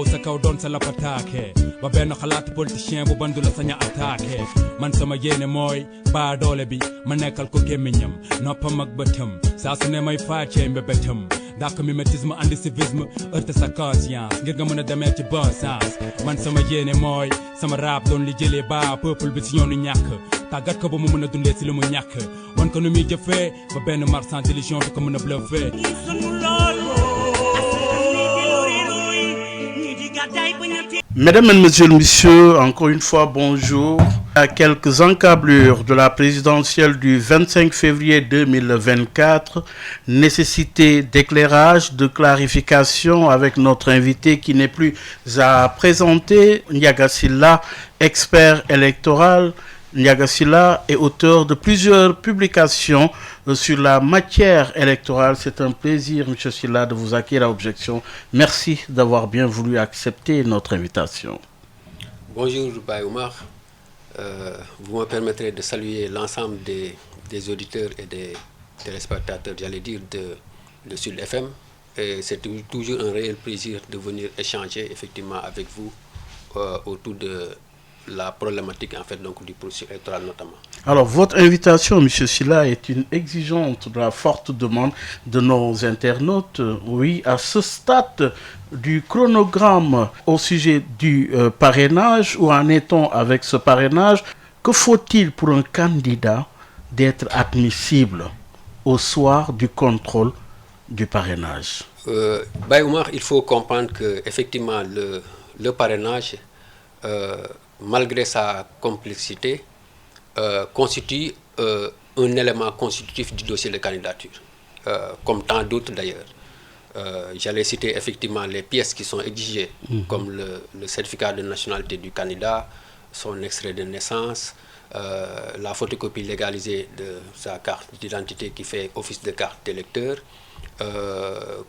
taxaw sa kaw doon sa lapataake ba benn xalaat politicien bu bandu la saña attaqué man sama yéene mooy baa doole bi ma nekkal ko gémmiñam noppam ak bëtam saa su ne may faacee mbébétam dàq mimétisme andi civisme heurte sa conscience ngir nga mën a demee ci bon sens man sama yéene mooy sama rap doon li jëlee ba peuple bi si yoonu ñàkk tàggat ko ba mu mën a dundee si li mu ñàkk wan ko nu muy jëfee ba benn marchand d'illusion du ko mën a bluffé. Mesdames, Messieurs, encore une fois, bonjour. À quelques encablures de la présidentielle du 25 février 2024, nécessité d'éclairage, de clarification avec notre invité qui n'est plus à présenter, Ndiaga Sylla, expert électoral. Ndiaga Sylla est auteur de plusieurs publications sur la matière électorale. C'est un plaisir, M. Sylla, de vous accueillir à Objection. Merci d'avoir bien voulu accepter notre invitation. Bonjour, Baye Oumar. Vous me permettrez de saluer l'ensemble des auditeurs et des téléspectateurs, j'allais dire, de Sud FM. Et c'est toujours un réel plaisir de venir échanger effectivement avec vous autour de la problématique en fait donc du processus électoral notamment. Alors votre invitation, M. Sylla, est une exigeante de la forte demande de nos internautes. Oui, à ce stade du chronogramme au sujet du parrainage, où en est-on avec ce parrainage? Que faut-il pour un candidat d'être admissible au soir du contrôle du parrainage? Baye Oumar, il faut comprendre que effectivement le parrainage malgré sa complexité, constitue un élément constitutif du dossier de candidature, comme tant d'autres d'ailleurs. J'allais citer effectivement les pièces qui sont exigées, comme le certificat de nationalité du candidat, son extrait de naissance, la photocopie légalisée de sa carte d'identité qui fait office de carte d'électeur,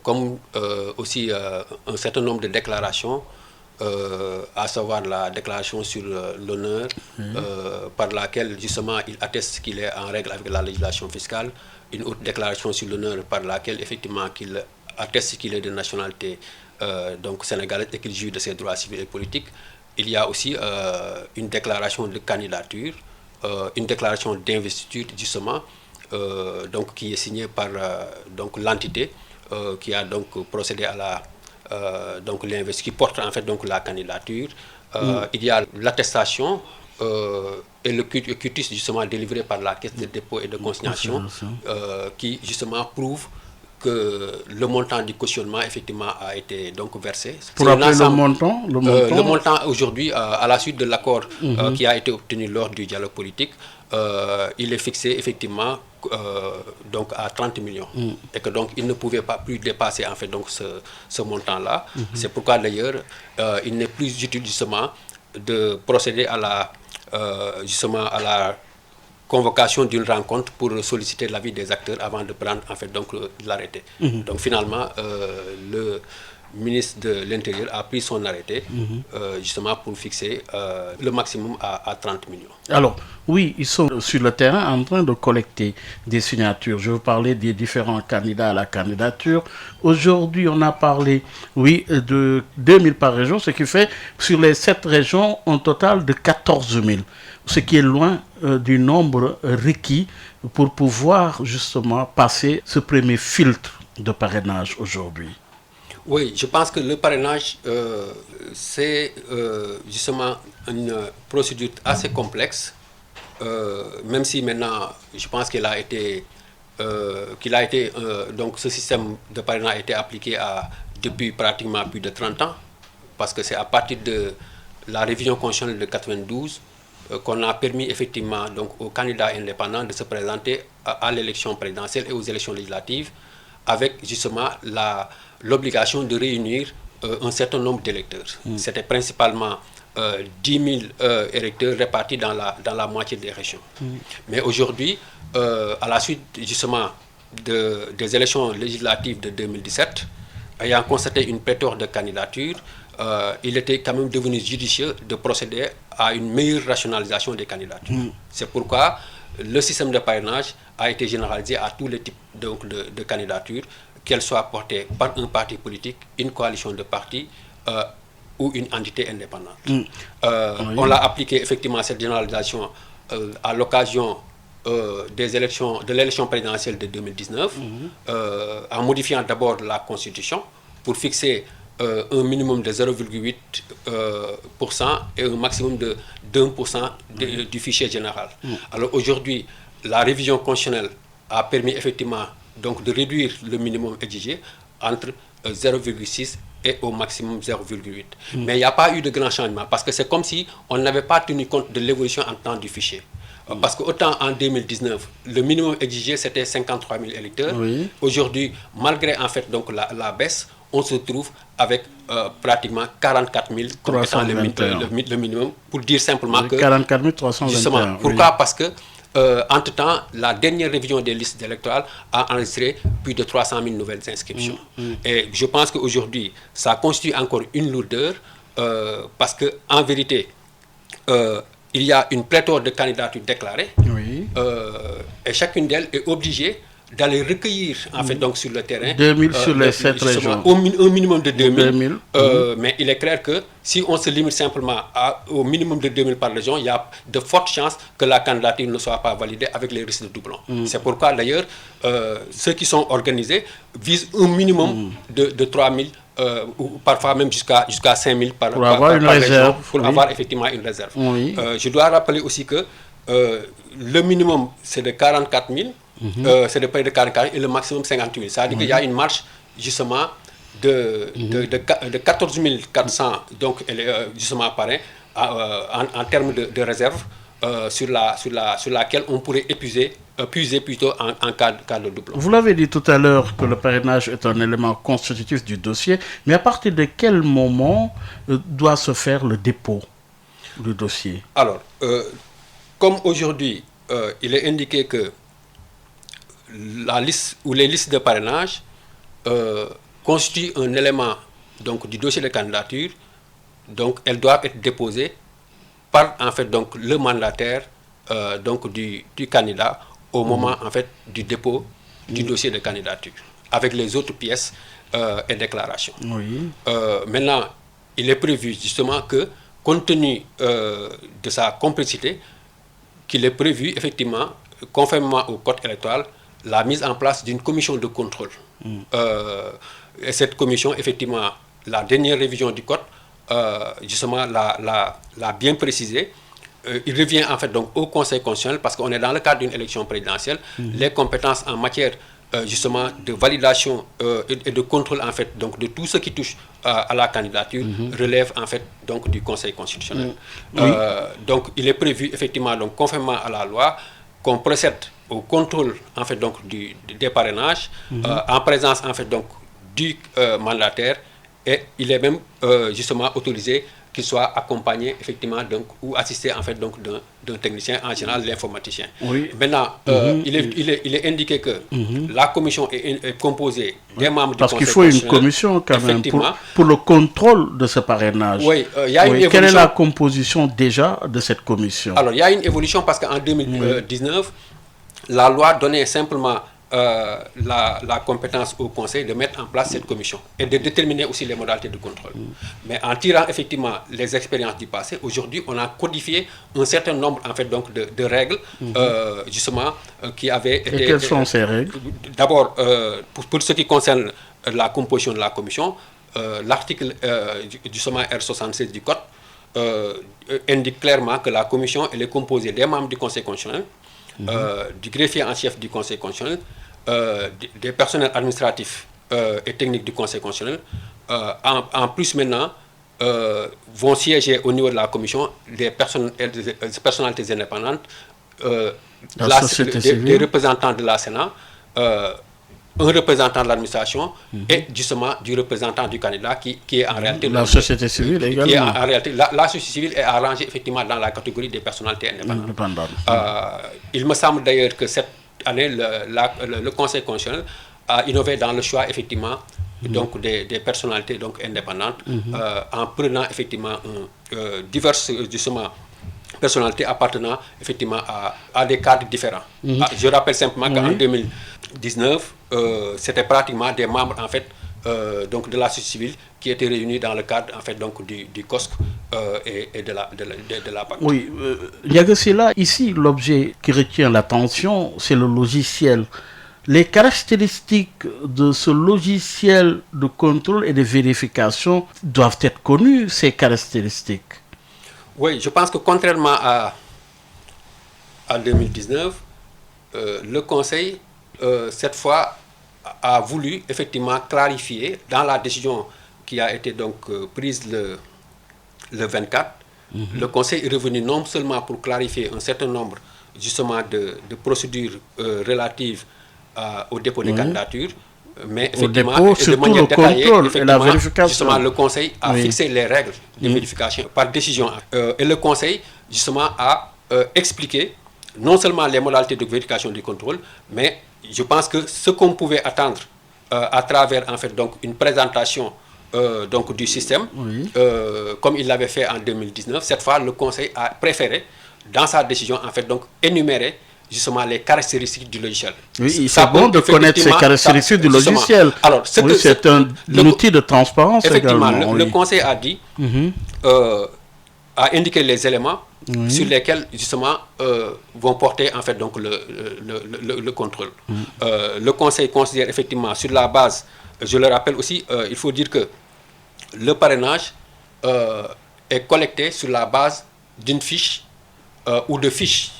comme aussi un certain nombre de déclarations, à savoir la déclaration sur l'honneur par laquelle justement il atteste qu'il est en règle avec la législation fiscale, une autre déclaration sur l'honneur par laquelle effectivement qu'il atteste qu'il est de nationalité donc sénégalaise et qu'il jouit de ses droits civils et politiques. Il y a aussi une déclaration de candidature, une déclaration d'investiture justement donc qui est signée par donc l'entité qui a donc procédé à la donc l'investiture qui porte en fait donc la candidature. Il y a l'attestation et le quitus justement délivré par la caisse de dépôt et de consignation qui justement prouve que le montant du cautionnement effectivement a été donc versé. Pour rappeler le montant, le montant aujourd'hui à la suite de l'accord qui a été obtenu lors du dialogue politique, il est fixé effectivement donc à 30 millions et que donc il ne pouvait pas plus dépasser en fait donc ce montant-là. C'est pourquoi d'ailleurs il n'est plus utile justement de procéder à la justement à la convocation d'une rencontre pour solliciter l'avis des acteurs avant de prendre en fait donc l'arrêté. Donc finalement le ministre de l'Intérieur a pris son arrêté justement pour fixer le maximum à 30 millions. Alors, oui, ils sont sur le terrain en train de collecter des signatures. Je veux parler des différents candidats à la candidature. Aujourd'hui, on a parlé, oui, de 2000 par région, ce qui fait sur les 7 régions un total de 14 000, ce qui est loin du nombre requis pour pouvoir justement passer ce premier filtre de parrainage aujourd'hui. Oui, je pense que le parrainage, c'est justement une procédure assez complexe, même si maintenant, je pense qu'il a été, donc ce système de parrainage a été appliqué depuis pratiquement plus de 30 ans, parce que c'est à partir de la révision constitutionnelle de 92 qu'on a permis effectivement donc, aux candidats indépendants de se présenter à l'élection présidentielle et aux élections législatives, avec justement l'obligation de réunir un certain nombre d'électeurs. C'était principalement 10 000 électeurs répartis dans la moitié des régions. Mais aujourd'hui, à la suite justement des élections législatives de 2017, ayant constaté une pléthore de candidatures, il était quand même devenu judicieux de procéder à une meilleure rationalisation des candidatures. C'est pourquoi le système de parrainage a été généralisé à tous les types donc, de candidatures, qu'elles soient portées par un parti politique, une coalition de partis ou une entité indépendante. On l'a appliqué effectivement cette généralisation à l'occasion de l'élection présidentielle de 2019, en modifiant d'abord la Constitution pour fixer un minimum de 0,8% et un maximum de 1% du fichier général. Alors aujourd'hui, la révision constitutionnelle a permis effectivement donc de réduire le minimum exigé entre 0,6 et au maximum 0,8. Mais il n'y a pas eu de grand changement parce que c'est comme si on n'avait pas tenu compte de l'évolution en temps du fichier. Parce que autant en 2019, le minimum exigé c'était 53 000 électeurs. Aujourd'hui, malgré en fait donc la baisse, on se trouve avec pratiquement 44 000 comme étant le minimum, pour dire simplement que... 44 321. Justement, pourquoi? Parce que entre-temps, la dernière révision des listes électorales a enregistré plus de 300 000 nouvelles inscriptions. Et je pense qu'aujourd'hui, ça constitue encore une lourdeur parce qu'en vérité, il y a une pléthore de candidatures déclarées et chacune d'elles est obligée d'aller recueillir en fait donc sur le terrain 2000 sur les 7 régions, un minimum de 2000, mais il est clair que si on se limite simplement au minimum de 2000 par région, il y a de fortes chances que la candidature ne soit pas validée avec les risques de doublons. C'est pourquoi d'ailleurs ceux qui sont organisés visent un minimum de 3000 ou parfois même jusqu'à 5000 par région pour avoir effectivement une réserve. Je dois rappeler aussi que le minimum c'est de 44 000, c'est de près de 44 000 et le maximum 58 000. C'est-à-dire qu'il y a une marche justement de 14 400 donc justement parrains en termes de réserve sur laquelle on pourrait puiser plutôt en cas de doublon. Vous l'avez dit tout à l'heure que le parrainage est un élément constitutif du dossier, mais à partir de quel moment doit se faire le dépôt du dossier? Alors, comme aujourd'hui, il est indiqué que la liste ou les listes de parrainage constituent un élément donc, du dossier de candidature, donc elles doivent être déposées par en fait donc le mandataire donc du candidat au moment en fait du dépôt du dossier de candidature avec les autres pièces et déclarations. Maintenant, il est prévu justement que compte tenu de sa complexité, qu'il est prévu effectivement conformément au code électoral la mise en place d'une commission de contrôle. Et cette commission, effectivement, la dernière révision du code, justement, l'a bien précisé. Il revient en fait donc au Conseil constitutionnel parce qu'on est dans le cadre d'une élection présidentielle. Les compétences en matière justement de validation et de contrôle en fait donc de tout ce qui touche à la candidature relève en fait donc du Conseil constitutionnel. Donc il est prévu effectivement donc conformément à la loi qu'on procède au contrôle en fait donc des parrainages en présence en fait donc du mandataire, et il est même justement autorisé qu'il soit accompagné effectivement donc ou assisté en fait donc d'un technicien, en général l'informaticien. Maintenant, il est indiqué que la commission est composée des membres du Conseil constitutionnel. Parce qu'il faut une commission quand même pour le contrôle de ce parrainage. Il y a une évolution. Quelle est la composition déjà de cette commission? Alors il y a une évolution parce qu'en 2019, la loi donnait simplement la compétence au Conseil de mettre en place cette commission et de déterminer aussi les modalités de contrôle. Mais en tirant effectivement les expériences du passé, aujourd'hui on a codifié un certain nombre en fait donc de règles justement qui avaient été... Et quelles sont ces règles? D'abord, pour ce qui concerne la composition de la commission, l'article justement R76 du code indique clairement que la commission elle est composée des membres du Conseil constitutionnel, du greffier en chef du Conseil constitutionnel, des personnels administratifs et techniques du Conseil constitutionnel. En plus maintenant, vont siéger au niveau de la commission des personnalités indépendantes, des représentants de la Sénat, un représentant de l'administration et justement du représentant du candidat qui est en réalité la société civile également. En réalité, la société civile est arrangée effectivement dans la catégorie des personnalités indépendantes. Il me semble d'ailleurs que cette année, le Conseil constitutionnel a innové dans le choix effectivement donc des personnalités donc indépendantes en prenant effectivement diverses justement personnalités appartenant effectivement à des cadres différents. Je rappelle simplement qu'en 2019, c'était pratiquement des membres en fait donc de la société civile qui étaient réunis dans le cadre en fait donc du COSC et de la PAC. Oui, là ici l'objet qui retient l'attention, c'est le logiciel. Les caractéristiques de ce logiciel de contrôle et de vérification doivent être connues, ces caractéristiques. Oui, je pense que contrairement à 2019, le Conseil, cette fois, a voulu effectivement clarifier dans la décision qui a été donc prise le 24. Le Conseil est revenu non seulement pour clarifier un certain nombre justement de procédures relatives au dépôt des candidatures, mais effectivement, de manière détaillée, et la vérification. Justement, le Conseil a fixé les règles de vérification par décision. Et le Conseil, justement, a expliqué non seulement les modalités de vérification du contrôle, mais je pense que ce qu'on pouvait attendre à travers, en fait, donc, une présentation donc, du système, comme il l'avait fait en 2019, cette fois, le Conseil a préféré, dans sa décision, en fait, donc, énumérer justement les caractéristiques du logiciel. Oui, c'est bon de connaître ces caractéristiques du logiciel. Alors, c'est un outil de transparence effectivement, également. Le Conseil a dit, a indiqué les éléments sur lesquels justement vont porter en fait donc le contrôle. Le Conseil considère effectivement sur la base, je le rappelle aussi, il faut dire que le parrainage est collecté sur la base d'une fiche ou de fiches,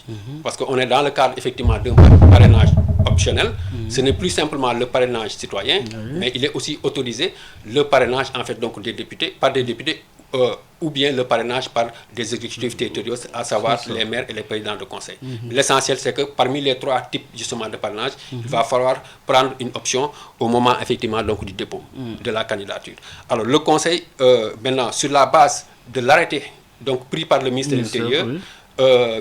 parce qu'on est dans le cadre effectivement d'un parrainage optionnel. Ce n'est plus simplement le parrainage citoyen, mais il est aussi autorisé le parrainage en fait donc des députés, par des députés ou bien le parrainage par des exécutifs territoriaux, à savoir les maires et les présidents de conseil. L'essentiel, c'est que parmi les trois types justement de parrainage, il va falloir prendre une option au moment effectivement donc du dépôt de la candidature. Alors le conseil, maintenant, sur la base de l'arrêté donc pris par le ministre de l'Intérieur,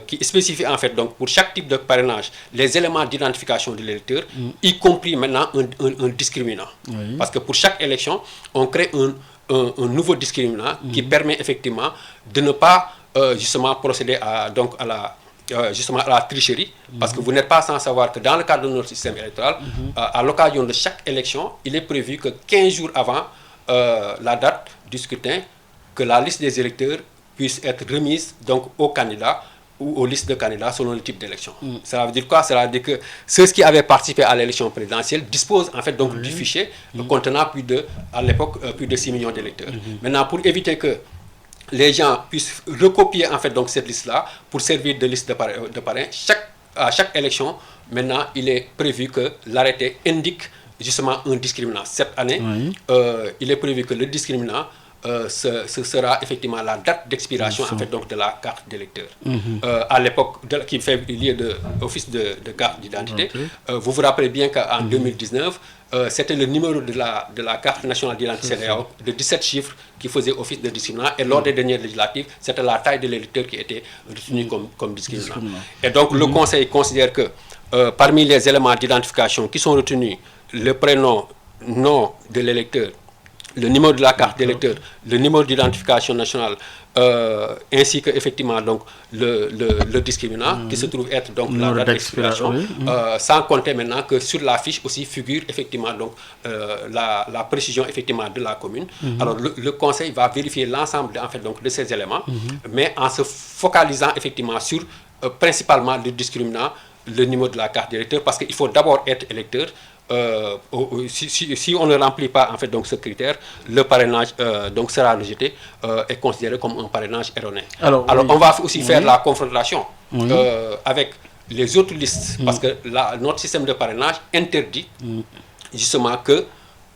qui spécifie en fait donc pour chaque type de parrainage les éléments d'identification de l'électeur, y compris maintenant un discriminant. Parce que pour chaque élection, on crée un nouveau discriminant qui permet effectivement de ne pas justement procéder à la tricherie, parce que vous n'êtes pas sans savoir que dans le cadre de notre système électoral, à l'occasion de chaque élection, il est prévu que 15 jours avant la date du scrutin, que la liste des électeurs puisse être remise donc aux candidats ou aux listes de candidats selon le type d'élection. Ça veut dire quoi? Ça veut dire que ceux qui avaient participé à l'élection présidentielle disposent en fait donc du fichier contenant à l'époque plus de 6 millions d'électeurs. Maintenant, pour éviter que les gens puissent recopier en fait donc cette liste-là pour servir de liste de parrain, à chaque élection, maintenant, il est prévu que l'arrêté indique justement un discriminant. Cette année, il est prévu que le discriminant ce sera effectivement la date d'expiration en fait donc de la carte d'électeur. À l'époque qui fait lieu de office de carte d'identité, vous vous rappelez bien qu'en 2019, c'était le numéro de la carte nationale d'identité de 17 chiffres qui faisait office de discriminant, et lors des dernières législatives, c'était la taille de l'électeur qui était retenue comme discriminant. Et donc le Conseil considère que parmi les éléments d'identification qui sont retenus, le prénom, nom de l'électeur, le numéro de la carte d'électeur, le numéro d'identification nationale, ainsi que effectivement donc le discriminant qui se trouve être donc la date d'expiration, sans compter maintenant que sur la fiche aussi figure effectivement donc la précision effectivement de la commune. Alors le conseil va vérifier l'ensemble en fait donc de ces éléments, mais en se focalisant effectivement sur principalement le discriminant, le numéro de la carte d'électeur, parce qu'il faut d'abord être électeur. Si on ne remplit pas en fait donc ce critère, le parrainage donc sera rejeté et considéré comme un parrainage erroné. Alors on va aussi faire la confrontation avec les autres listes, parce que notre système de parrainage interdit justement que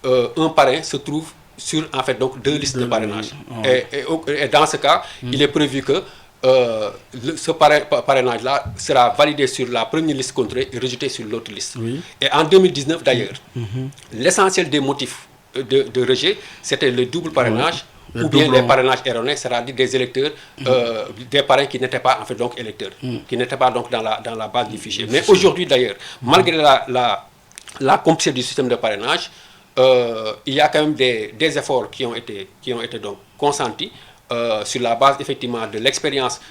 un parrain se trouve sur en fait donc deux listes de parrainage. Et dans ce cas, il est prévu que ce parrainage-là sera validé sur la première liste contrôlée et rejeté sur l'autre liste. Et en 2019 d'ailleurs, l'essentiel des motifs de rejet, c'était le double parrainage ou bien les parrainages erronés, c'est-à-dire des électeurs, des parrains qui n'étaient pas en fait donc électeurs, qui n'étaient pas donc dans la base du fichier. Mais aujourd'hui d'ailleurs, malgré la complexité du système de parrainage, il y a quand même des efforts qui ont été donc consentis. Sur la base effectivement de l'expérience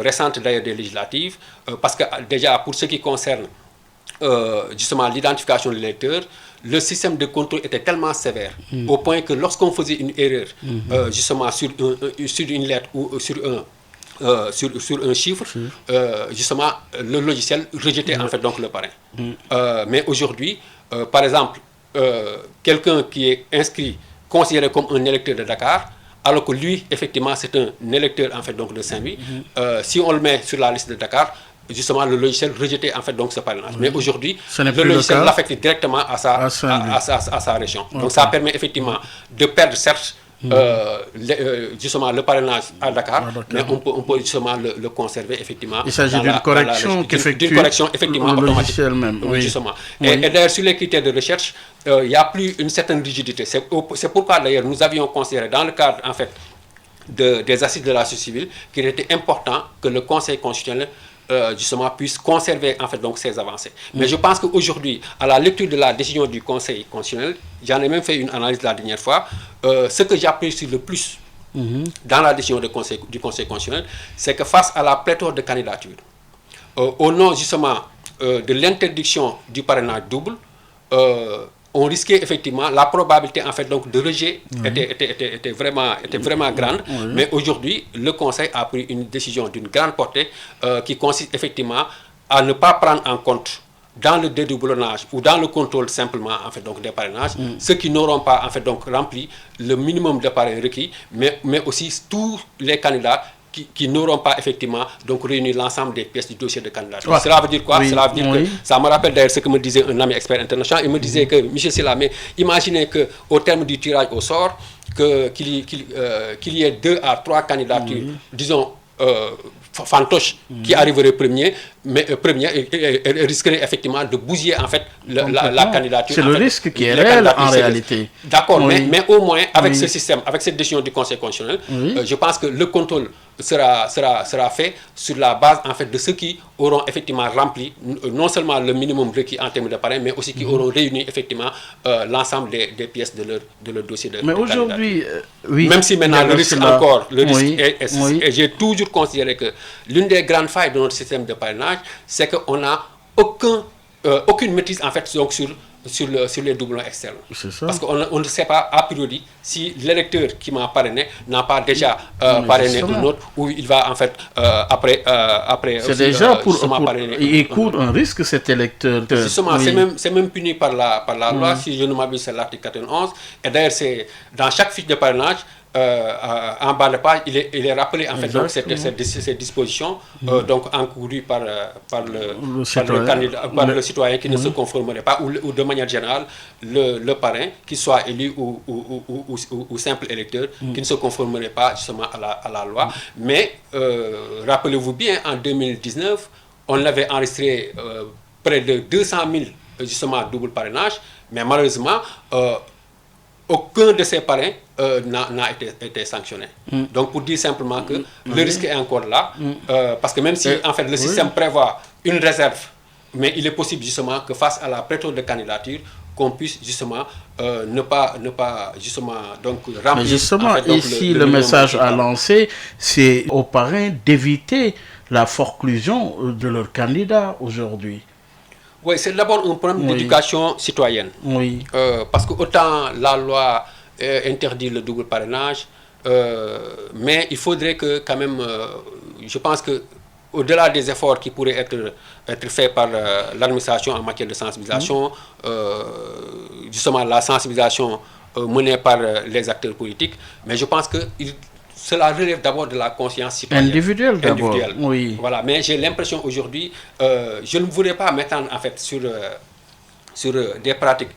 récente d'ailleurs des législatives, parce que déjà pour ce qui concerne justement l'identification de l'électeur, le système de contrôle était tellement sévère au point que lorsqu'on faisait une erreur justement sur une lettre ou sur un chiffre, justement le logiciel rejetait en fait donc le parrain. Mais aujourd'hui, par exemple, quelqu'un qui est inscrit, considéré comme un électeur de Dakar, alors que lui, effectivement, c'est un électeur en fait donc de Saint-Louis, si on le met sur la liste de Dakar, justement le logiciel rejetait en fait donc ce parrainage. Mais aujourd'hui, le logiciel l'affecte directement à sa région. Donc ça permet effectivement de perdre certes justement le parrainage à Dakar, mais on peut justement le conserver effectivement. Il s'agit d'une correction effectivement automatique. Même, oui. Justement. Et d'ailleurs sur les critères de recherche, il n'y a plus une certaine rigidité. C'est pourquoi d'ailleurs nous avions considéré dans le cadre en fait des assises de la société civile qu'il était important que le Conseil constitutionnel justement puisse conserver en fait donc ces avancées. Mais je pense qu'aujourd'hui, à la lecture de la décision du Conseil constitutionnel, j'en ai même fait une analyse la dernière fois, ce que j'apprécie le plus dans la décision du Conseil constitutionnel, c'est que face à la pléthore de candidatures, au nom justement de l'interdiction du parrainage double, on risquait effectivement la probabilité en fait donc de rejet était vraiment grande. Mais aujourd'hui, le Conseil a pris une décision d'une grande portée qui consiste effectivement à ne pas prendre en compte dans le dédoublonnage ou dans le contrôle simplement en fait donc des parrainages ceux qui n'auront pas en fait donc rempli le minimum de parrains requis, mais aussi tous les candidats qui n'auront pas effectivement donc réuni l'ensemble des pièces du dossier de candidature. Ouais. Cela veut dire quoi? Cela veut dire que ça me rappelle d'ailleurs ce que me disait un ami expert international. Il me disait que M. Sylla, mais imaginez qu'au terme du tirage au sort, qu'il y ait 2 à 3 candidatures, disons fantoches, qui arriveraient premier et risqueraient effectivement de bousiller en fait la candidature. C'est le risque qui est réel en réalité. D'accord, mais au moins avec ce système, avec cette décision du Conseil constitutionnel, je pense que le contrôle sera fait sur la base en fait de ceux qui auront effectivement rempli non seulement le minimum requis en termes de parrain, mais aussi qui auront réuni effectivement l'ensemble des pièces de leur dossier de mais aujourd'hui, même si maintenant le risque et j'ai toujours considéré que l'une des grandes failles de notre système de parrainage, c'est qu'on n'a aucune maîtrise en fait donc sur les doublons externes. Parce qu'on ne sait pas a priori si l'électeur qui m'a parrainé n'a pas déjà parrainé un autre, ou il va en fait après c'est déjà il court un risque cet électeur. Justement, c'est même puni par la loi, si je ne m'abuse, c'est l'article 91. Et d'ailleurs, c'est dans chaque fiche de parrainage, en bas de page, il est rappelé en fait donc ces dispositions donc encourues par le citoyen qui ne se conformerait pas, ou de manière générale le parrain, qu'il soit élu ou simple électeur, qui ne se conformerait pas justement à la loi. Mais rappelez-vous bien, en 2019, on avait enregistré près de 200 000 justement double parrainage, mais malheureusement aucun de ces parrains n'a été sanctionné. Donc pour dire simplement que le risque est encore là, parce que même si en fait le système prévoit une réserve, mais il est possible justement que face à la pléthore de candidatures, qu'on puisse justement ne pas justement donc remplir. Mais justement, en fait, donc, ici le message à lancer, c'est aux parrains d'éviter la forclusion de leurs candidats aujourd'hui. Oui, c'est d'abord un problème d'éducation citoyenne. Parce que autant la loi interdit le double parrainage, mais il faudrait que quand même, je pense que au-delà des efforts qui pourraient être faits par l'administration en matière de sensibilisation, justement la sensibilisation menée par les acteurs politiques, mais je pense que cela relève d'abord de la conscience citoyenne. Individuelle d'abord. Voilà, mais j'ai l'impression aujourd'hui, je ne voudrais pas m'étendre en fait sur des pratiques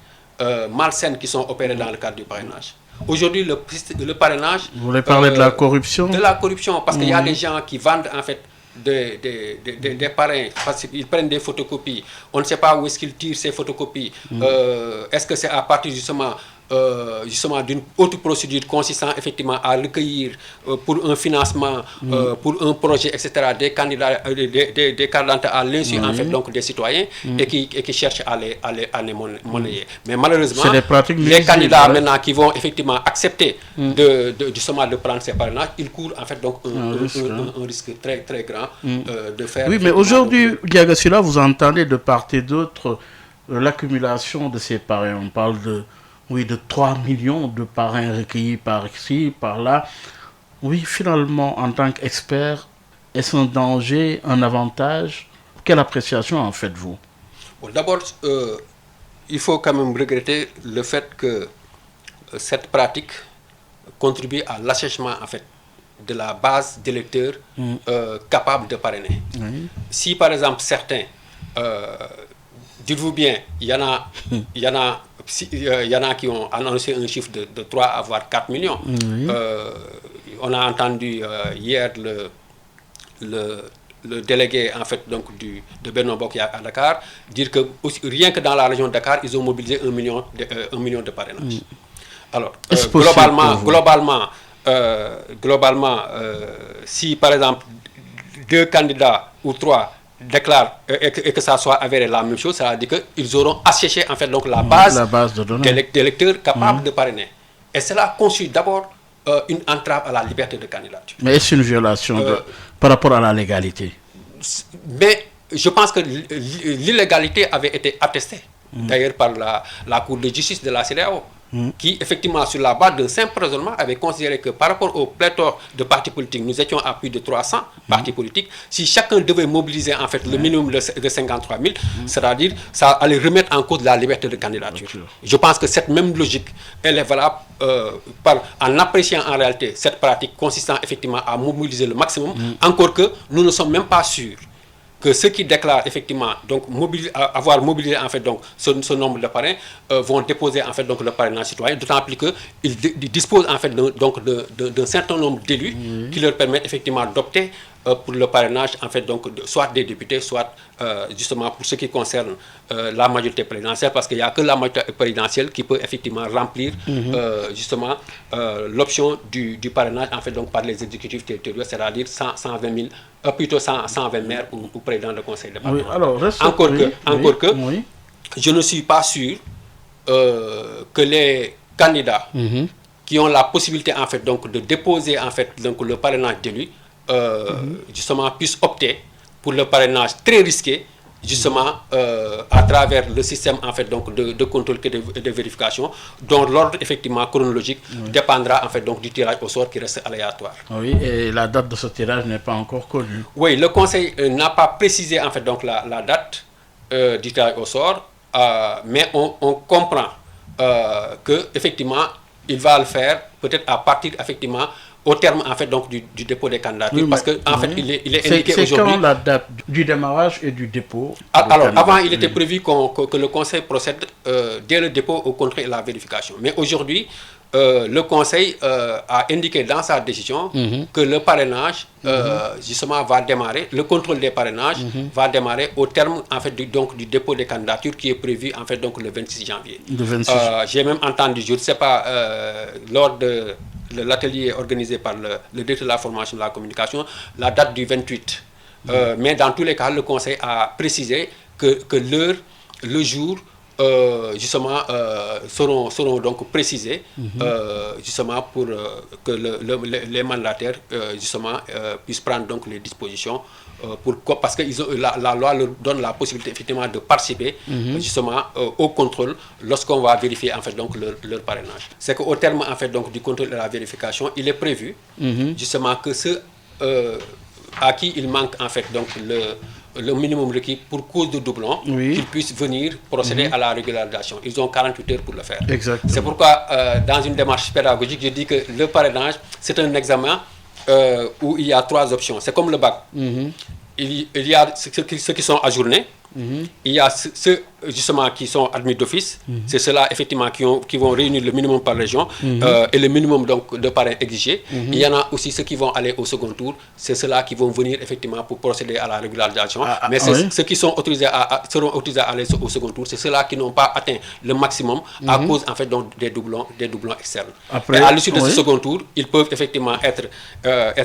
malsaines qui sont opérées dans le cadre du parrainage. Aujourd'hui, le parrainage... Vous voulez parler de la corruption? De la corruption, parce qu'il y a des gens qui vendent en fait des parrains, parce qu'ils prennent des photocopies. On ne sait pas où est-ce qu'ils tirent ces photocopies. Est-ce que c'est à partir justement justement d'une autre procédure consistant effectivement à recueillir pour un financement, pour un projet, etc., des candidats, des cartes d'identité à l'insu en fait donc des citoyens et qui cherchent à les monnayer. Mais malheureusement, les candidats maintenant qui vont effectivement accepter justement de prendre ces parrainages, ils courent en fait donc un risque très très grand de faire. Oui, mais aujourd'hui, Diaga Sylla, vous entendez de part et d'autre l'accumulation de ces parrains. On parle de 3 millions de parrains recueillis par ici, par là. Oui, finalement, en tant qu'expert, est-ce un danger, un avantage? Quelle appréciation en faites-vous? Bon, d'abord, il faut quand même regretter le fait que cette pratique contribue à l'assèchement en fait de la base d'électeurs capables de parrainer. Si par exemple certains, dites-vous bien, il y en a qui ont annoncé un chiffre de 3 à voire 4 millions. On a entendu hier le délégué en fait donc de Benno Bokk Yaakaar à Dakar dire que rien que dans la région de Dakar, ils ont mobilisé 1 million de parrainages. Alors, globalement, si par exemple 2 candidats ou 3 déclarent et que ça soit avéré la même chose, ça veut dire qu'ils auront asséché en fait donc la base d'électeurs capables de parrainer. Et cela constitue d'abord une entrave à la liberté de candidature. Mais est-ce une violation par rapport à la légalité? Mais je pense que l'illégalité avait été attestée d'ailleurs par la Cour de justice de la CEDEAO, qui effectivement sur la base d'un simple raisonnement avait considéré que par rapport au pléthore de partis politiques, nous étions à plus de 300 partis politiques, si chacun devait mobiliser en fait le minimum de 53 000, c'est-à-dire ça allait remettre en cause la liberté de candidature. Je pense que cette même logique, elle est valable en appréciant en réalité cette pratique consistant effectivement à mobiliser le maximum, encore que nous ne sommes même pas sûrs que ceux qui déclarent effectivement donc avoir mobilisé en fait donc ce nombre de parrains vont déposer en fait donc le parrainage citoyen, d'autant plus qu'ils disposent en fait d'un certain nombre d'élus qui leur permettent effectivement d'opter pour le parrainage en fait donc soit des députés, soit justement pour ce qui concerne la majorité présidentielle, parce qu'il n'y a que la majorité présidentielle qui peut effectivement remplir justement l'option du parrainage en fait donc par les exécutifs territoriaux, c'est-à-dire 120 maires ou présidents de conseil départemental. Encore que je ne suis pas sûr que les candidats qui ont la possibilité en fait donc de déposer en fait donc le parrainage d'élus justement puissent opter pour le parrainage très risqué justement à travers le système en fait donc de contrôle et de vérification, dont l'ordre effectivement chronologique dépendra en fait donc du tirage au sort qui reste aléatoire. Oui, et la date de ce tirage n'est pas encore connue. Oui, le Conseil n'a pas précisé en fait donc la date du tirage au sort, mais on comprend que effectivement il va le faire peut-être à partir effectivement au terme en fait donc du dépôt des candidatures, parce que en fait il est indiqué aujourd'hui. C'est quand la date du démarrage et du dépôt? Alors avant il était prévu que le Conseil procède dès le dépôt au contrôle et la vérification, mais aujourd'hui le Conseil a indiqué dans sa décision que le parrainage justement va démarrer, le contrôle des parrainages va démarrer au terme en fait du dépôt des candidatures qui est prévu en fait donc le 26 janvier. J'ai même entendu, je ne sais pas, lors de l'atelier organisé par le directeur de la formation et de la communication, la date du 28. Mais dans tous les cas, le Conseil a précisé que l'heure, le jour, justement, seront donc précisés, justement, pour que les mandataires, justement, puissent prendre donc les dispositions, parce que la loi leur donne la possibilité, effectivement, de participer, justement, au contrôle lorsqu'on va vérifier, en fait, donc, leur parrainage. C'est qu'au terme, en fait, donc, du contrôle et de la vérification, il est prévu, justement, que ceux à qui il manque, en fait, donc, le minimum requis pour cause de doublon, qu'ils puissent venir procéder à la régularisation. Ils ont 48 heures pour le faire. C'est pourquoi, dans une démarche pédagogique, je dis que le parrainage, c'est un examen où il y a 3 options. C'est comme le bac. Il y a ceux qui sont ajournés, il y a ceux justement qui sont admis d'office, c'est ceux-là effectivement qui vont réunir le minimum par région et le minimum donc de parrains exigés. Il y en a aussi ceux qui vont aller au second tour, c'est ceux-là qui vont venir effectivement pour procéder à la régularisation. Mais ceux qui sont seront autorisés à aller au second tour, c'est ceux-là qui n'ont pas atteint le maximum à cause en fait donc des doublons externes. Et à l'issue de ce second tour, ils peuvent effectivement être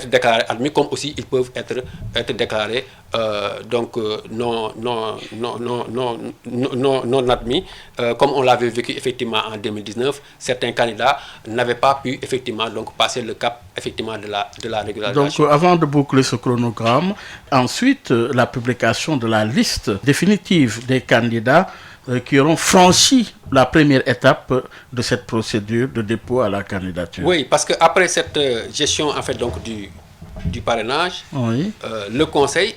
déclarés admis, comme aussi ils peuvent être déclarés donc non admis, comme on l'avait vécu effectivement en 2019. Certains candidats n'avaient pas pu effectivement donc passer le cap effectivement de la régularisation. Donc avant de boucler ce chronogramme, ensuite la publication de la liste définitive des candidats qui auront franchi la première étape de cette procédure de dépôt à la candidature. Oui, parce que après cette gestion en fait donc du parrainage, le Conseil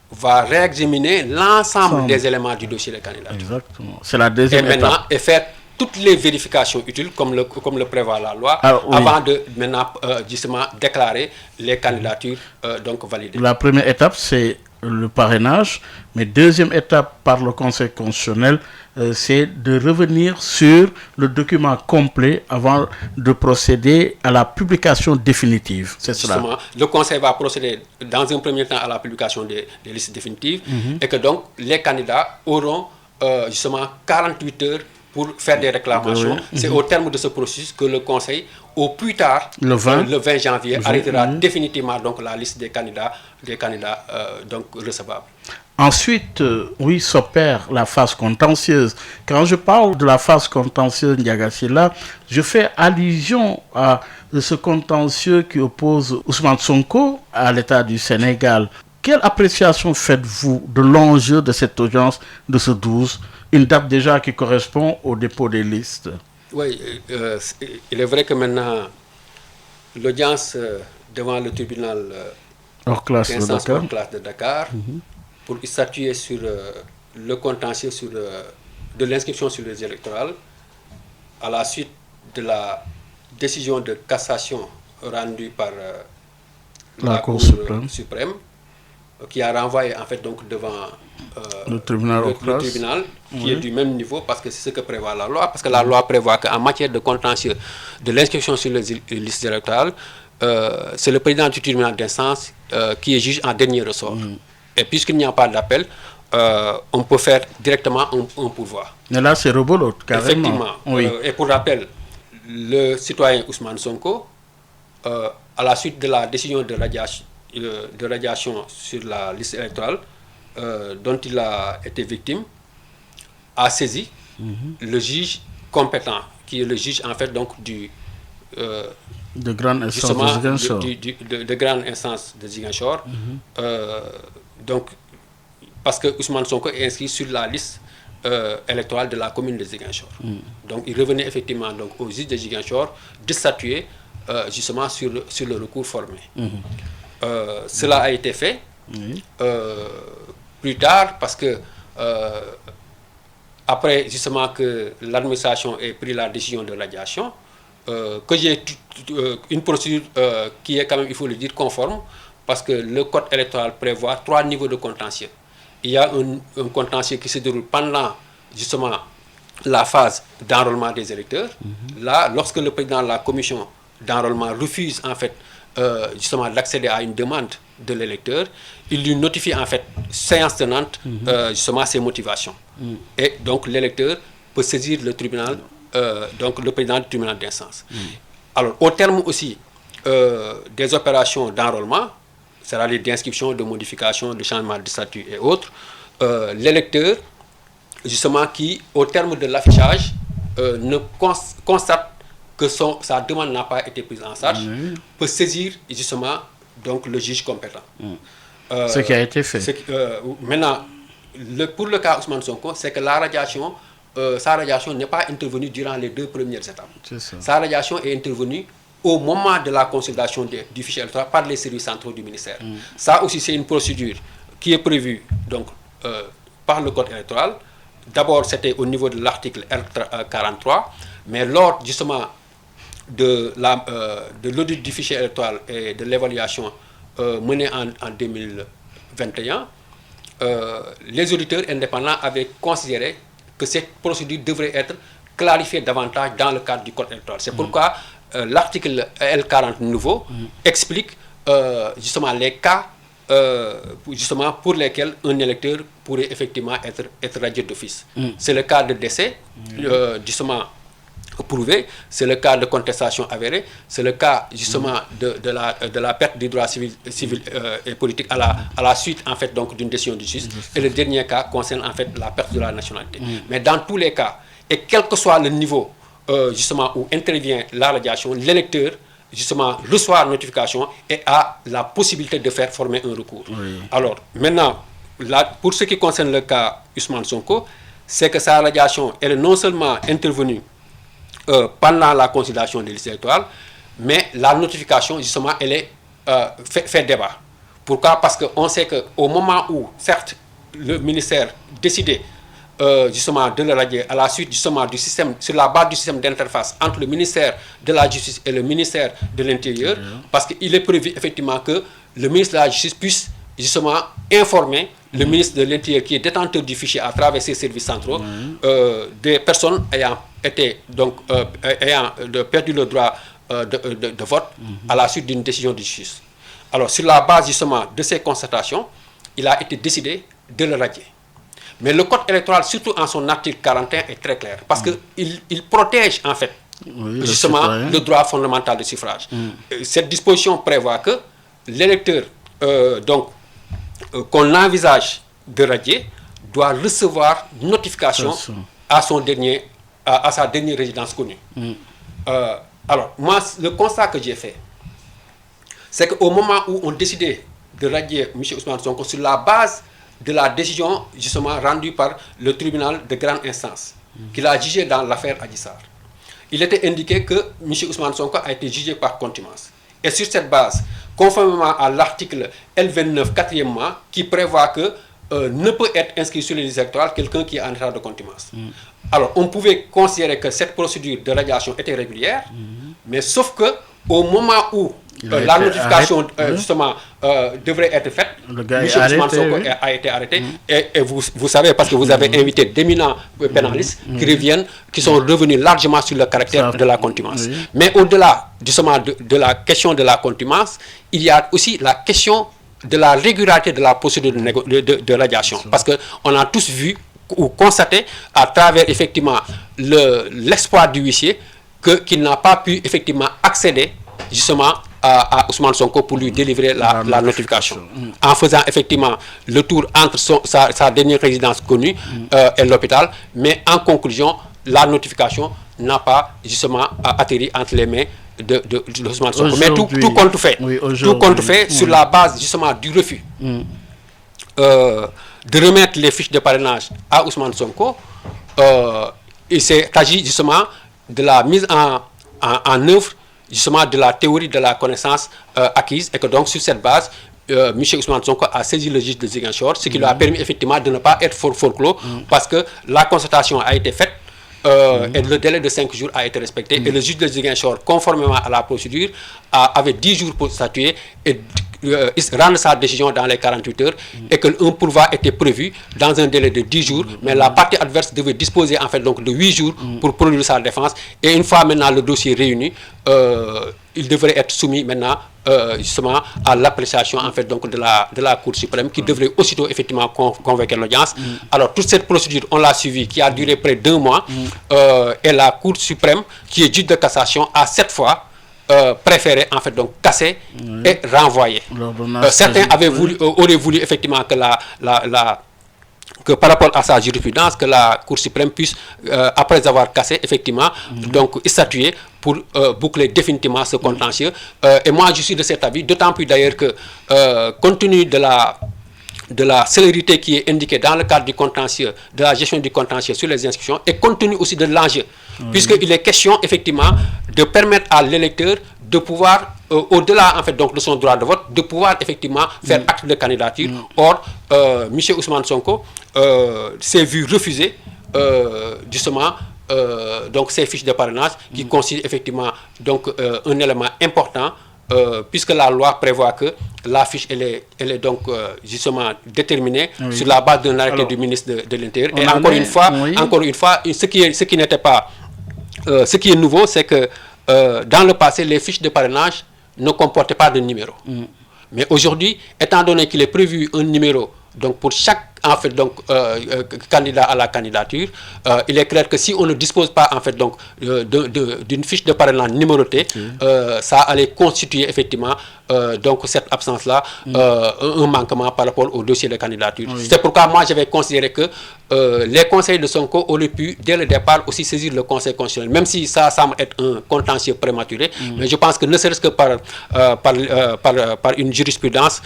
va réexaminer l'ensemble des éléments du dossier de candidature. Exactement. C'est la deuxième étape. Et faire toutes les vérifications utiles, comme le prévoit la loi, avant de maintenant justement déclarer les candidatures donc validées. La première étape, c'est le parrainage, mais deuxième étape par le Conseil constitutionnel, c'est de revenir sur le document complet avant de procéder à la publication définitive. C'est cela. Justement, le Conseil va procéder dans un premier temps à la publication des listes définitives et que donc les candidats auront justement 48 heures pour faire des réclamations. C'est au terme de ce processus que le Conseil, au plus tard, le 20 janvier, arrêtera définitivement donc la liste des candidats donc recevables. Ensuite, s'opère la phase contentieuse. Quand je parle de la phase contentieuse Ndiaga Sylla, je fais allusion à ce contentieux qui oppose Ousmane Sonko à l'État du Sénégal. Quelle appréciation faites-vous de l'enjeu de cette audience de ce 12, une date déjà qui correspond au dépôt des listes? Oui, il est vrai que maintenant, l'audience devant le tribunal hors classe de Dakar, pour statuer sur le contentieux de l'inscription sur les électorales, à la suite de la décision de cassation rendue par la Cour suprême, qui a renvoyé en fait donc devant le tribunal qui est du même niveau, parce que c'est ce que prévoit la loi, parce que la loi prévoit qu'en matière de contentieux de l'inscription sur les listes électorales, c'est le président du tribunal d'instance qui est juge en dernier ressort. Et puisqu'il n'y a pas d'appel, on peut faire directement un pourvoi. Mais là, c'est rebolote, carrément. Effectivement. Et pour rappel, le citoyen Ousmane Sonko, à la suite de la décision de radiation sur la liste électorale dont il a été victime, a saisi le juge compétent, qui est le juge en fait donc de grande instance de Ziguinchor. Donc, parce que Ousmane Sonko est inscrit sur la liste électorale de la commune de Ziguinchor. Donc, il revenait effectivement donc, au juge de Ziguinchor de statuer justement sur le recours formé. Cela a été fait plus tard, parce que après justement que l'administration ait pris la décision de radiation, que j'ai une procédure qui est quand même, il faut le dire, conforme, parce que le code électoral prévoit 3 niveaux de contentieux. Il y a un contentieux qui se déroule pendant justement la phase d'enrôlement des électeurs. Là, lorsque le président de la commission d'enrôlement refuse en fait justement d'accéder à une demande de l'électeur, il lui notifie en fait séance tenante justement ses motivations. Et donc l'électeur peut saisir le tribunal, donc le président du tribunal d'instance. Alors au terme aussi des opérations d'enrôlement, c'est-à-dire d'inscription, de modification, de changement de statut et autres, l'électeur, justement, qui, au terme de l'affichage, ne constate que sa demande n'a pas été prise en charge, peut saisir, justement, donc, le juge compétent. Ce qui a été fait. Maintenant, pour le cas Ousmane Sonko, c'est que sa radiation n'est pas intervenue durant les 2 premières étapes. Sa radiation est intervenue au moment de la consultation du fichier électoral par les services centraux du ministère. Ça aussi, c'est une procédure qui est prévue donc, par le code électoral. D'abord, c'était au niveau de l'article R43, mais lors justement de l'audit du fichier électoral et de l'évaluation menée en 2021, les auditeurs indépendants avaient considéré que cette procédure devrait être clarifiée davantage dans le cadre du code électoral. C'est pourquoi l'article L40 nouveau explique justement les cas justement pour lesquels un électeur pourrait effectivement être radié d'office. C'est le cas de décès, justement prouvé, c'est le cas de contestation avérée, c'est le cas justement de la perte des droits civils et politiques à la suite en fait donc d'une décision de justice, et le dernier cas concerne en fait la perte de la nationalité. Mais dans tous les cas, et quel que soit le niveau justement où intervient la radiation, l'électeur justement reçoit la notification et a la possibilité de faire former un recours. Alors maintenant, pour ce qui concerne le cas Ousmane Sonko, c'est que sa radiation, elle est non seulement intervenue pendant la consultation des listes électorales, mais la notification, justement, elle est fait débat. Pourquoi? Parce qu'on sait qu'au moment où, certes, le ministère décidait justement de le radier à la suite justement du système, sur la base du système d'interface entre le ministère de la Justice et le ministère de l'Intérieur, parce qu'il est prévu effectivement que le ministre de la Justice puisse justement informer le ministre de l'Intérieur qui est détenteur du fichier à travers ses services centraux des personnes ayant été donc ayant perdu le droit de vote à la suite d'une décision de justice. Alors sur la base justement de ces constatations, il a été décidé de le radier. Mais le code électoral, surtout en son article 41, est très clair parce qu'il protège en fait justement le droit fondamental de suffrage. Cette disposition prévoit que l'électeur qu'on envisage de radier doit recevoir notification à sa dernière résidence connue. Alors, moi, le constat que j'ai fait, c'est qu'au moment où on décidait de radier M. Ousmane Sonko sur la base de la décision justement rendue par le tribunal de grande instance, qu'il a jugé dans l'affaire Adji Sarr, il était indiqué que M. Ousmane Sonko a été jugé par contumace. Et sur cette base, conformément à l'article L29, 4e mois, qui prévoit que ne peut être inscrit sur les listes électorales quelqu'un qui est en état de contumace. Alors, on pouvait considérer que cette procédure de radiation était régulière, mais sauf que au moment où la notification justement devrait être faite, M. Ousmane Sonko a été arrêté. Et vous savez, parce que vous avez invité d'éminents pénalistes qui sont revenus largement sur le caractère de la contumace. Mais au-delà justement de la question de la contumace, il y a aussi la question de la régularité de la procédure de radiation. Parce qu'on a tous vu ou constaté à travers effectivement l'espoir du huissier qu'il n'a pas pu effectivement accéder justement à Ousmane Sonko pour lui délivrer la notification. En faisant effectivement le tour entre sa dernière résidence connue et l'hôpital, mais en conclusion, la notification n'a pas justement atterri entre les mains de Ousmane Sonko. Mais tout compte fait, sur la base justement du refus de remettre les fiches de parrainage à Ousmane Sonko, il s'est agi justement de la mise en œuvre justement de la théorie de la connaissance acquise, et que donc sur cette base, M. Ousmane Sonko a saisi le juge de Ziguinchor, ce qui lui a permis effectivement de ne pas être forclos parce que la constatation a été faite et le délai de 5 jours a été respecté et le juge de Ziguinchor, conformément à la procédure, avait 10 jours pour statuer et rendre sa décision dans les 48 heures et qu'un pourvoi était prévu dans un délai de 10 jours, mais la partie adverse devait disposer en fait donc de 8 jours pour produire sa défense, et une fois maintenant le dossier réuni, il devrait être soumis maintenant justement à l'appréciation en fait donc de la Cour suprême, qui devrait aussitôt effectivement convoquer l'audience. Alors toute cette procédure, on l'a suivie, qui a duré près d'1 mois, et la Cour suprême, qui est juge de cassation, a cette fois préféré en fait donc casser et renvoyer. Certains auraient voulu effectivement que par rapport à sa jurisprudence, que la Cour suprême puisse, après avoir cassé, effectivement, donc statuer pour boucler définitivement ce contentieux. Et moi, je suis de cet avis, d'autant plus d'ailleurs que, compte tenu de la célérité qui est indiquée dans le cadre du contentieux, de la gestion du contentieux sur les inscriptions, et compte tenu aussi de l'enjeu, puisqu'il est question, effectivement, de permettre à l'électeur de pouvoir, au-delà en fait donc de son droit de vote, de pouvoir effectivement faire acte de candidature. Or, M. Ousmane Sonko s'est vu refuser justement donc ces fiches de parrainage qui constituent effectivement donc un élément important, puisque la loi prévoit que la fiche, elle est donc justement déterminée sur la base d'un arrêté du ministre de l'Intérieur. Et encore une fois, ce qui n'était pas, ce qui est nouveau, c'est que dans le passé, les fiches de parrainage ne comportaient pas de numéro. Mais aujourd'hui, étant donné qu'il est prévu un numéro donc pour chaque en fait donc candidat à la candidature, il est clair que si on ne dispose pas en fait donc d'une fiche de parrainage numérotée, ça allait constituer effectivement donc cette absence là un manquement par rapport au dossier de candidature. C'est pourquoi moi j'avais considéré que les conseils de Sonko auraient pu dès le départ aussi saisir le conseil constitutionnel, même si ça semble être un contentieux prématuré, mais je pense que ne serait-ce que par une jurisprudence,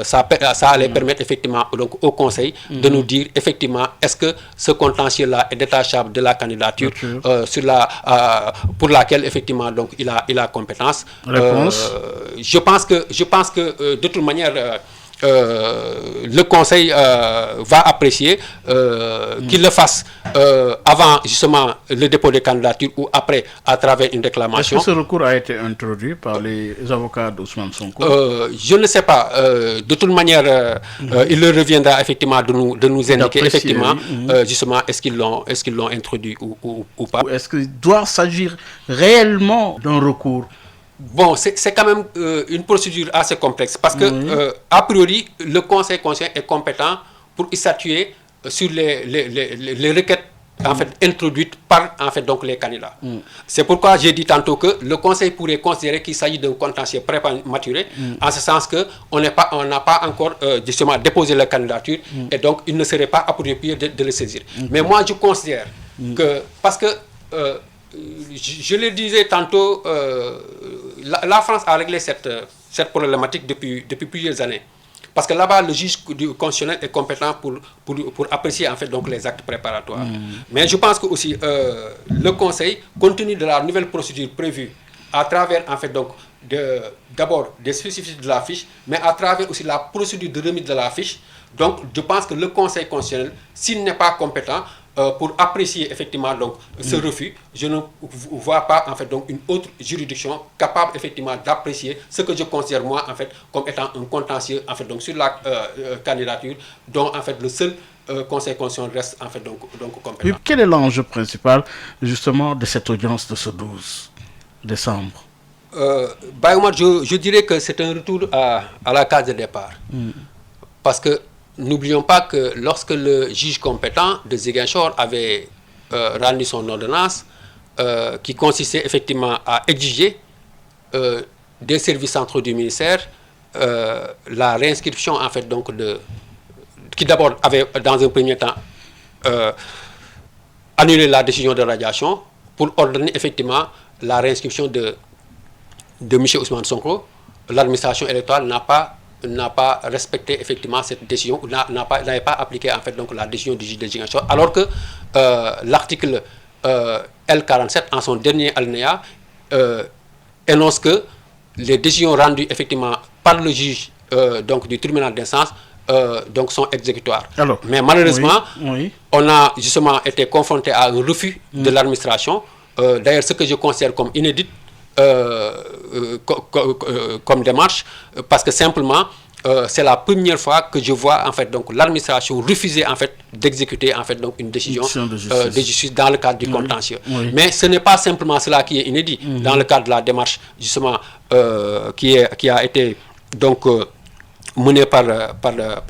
ça allait permettre effectivement donc au conseil de nous dire effectivement est-ce que ce contentieux-là est détachable de la candidature pour laquelle effectivement donc il a compétence. Je pense que de toute manière le conseil va apprécier qu'il le fasse avant justement le dépôt de candidature ou après à travers une réclamation. Est-ce que ce recours a été introduit par les avocats d'Ousmane Sonko? Je ne sais pas. De toute manière, il leur reviendra effectivement de nous indiquer effectivement justement est-ce qu'ils l'ont introduit ou pas. Est-ce qu'il doit s'agir réellement d'un recours? Bon, c'est quand même une procédure assez complexe parce que, a priori, le Conseil constitutionnel est compétent pour statuer sur les requêtes en fait, introduites par en fait, donc, les candidats. C'est pourquoi j'ai dit tantôt que le Conseil pourrait considérer qu'il s'agit d'un contentieux prématuré, en ce sens qu'on n'a pas encore justement déposé la candidature et donc il ne serait pas approprié de le saisir. Mais moi, je considère que, parce que je le disais tantôt, la France a réglé cette problématique depuis plusieurs années. Parce que là-bas, le juge constitutionnel est compétent pour apprécier en fait donc les actes préparatoires. Mais je pense que aussi le Conseil, compte tenu de la nouvelle procédure prévue, à travers en fait donc d'abord des spécificités de la fiche, mais à travers aussi la procédure de remise de la fiche. Donc, je pense que le Conseil constitutionnel, s'il n'est pas compétent pour apprécier effectivement donc ce refus, je ne vois pas en fait donc une autre juridiction capable effectivement d'apprécier ce que je considère moi en fait comme étant un contentieux en fait donc sur la candidature dont en fait le seul Conseil constitutionnel reste en fait donc compétent. Et quel est l'enjeu principal justement de cette audience de ce 12 décembre? Bayoumar, je dirais que c'est un retour à la case de départ. Parce que n'oublions pas que lorsque le juge compétent de Ziguinchor avait rendu son ordonnance, qui consistait effectivement à exiger des services centraux du ministère la réinscription en fait donc qui d'abord avait dans un premier temps annulé la décision de radiation pour ordonner effectivement la réinscription de M. Ousmane Sonko. L'administration électorale n'a pas respecté effectivement cette décision ou n'avait pas appliqué en fait donc la décision du juge de Ziguinchor, alors que l'article L47 en son dernier alinéa énonce que les décisions rendues effectivement par le juge donc du tribunal d'instance donc sont exécutoires. Alors, mais malheureusement, on a justement été confronté à un refus de l'administration, d'ailleurs ce que je considère comme inédit comme démarche, parce que simplement c'est la première fois que je vois en fait donc l'administration refuser en fait d'exécuter en fait donc une décision de justice dans le cadre du contentieux. Mais ce n'est pas simplement cela qui est inédit dans le cadre de la démarche justement qui a été donc menée par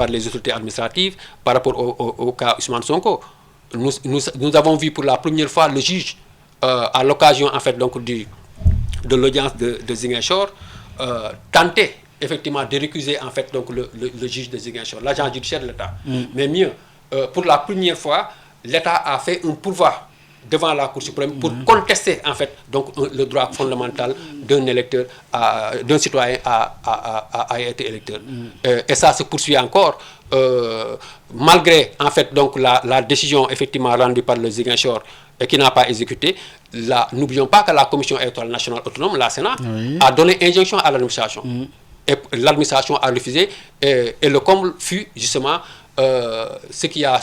les autorités administratives par rapport au cas Ousmane Sonko. Nous avons vu pour la première fois le juge à l'occasion en fait donc de l'audience de Ziguinchor tenter effectivement de récuser en fait donc le juge de Ziguinchor, l'agent judiciaire de l'État. Mais mieux, pour la première fois, l'État a fait un pourvoi devant la Cour suprême pour contester en fait donc le droit fondamental d'un électeur, d'un citoyen à être électeur. Et ça se poursuit encore malgré en fait donc la décision effectivement rendue par le Ziguinchor et qui n'a pas exécuté. N'oublions pas que la Commission électorale nationale autonome, la Sénat, a donné injonction à l'administration. Et l'administration a refusé, et le comble fut justement ce qui a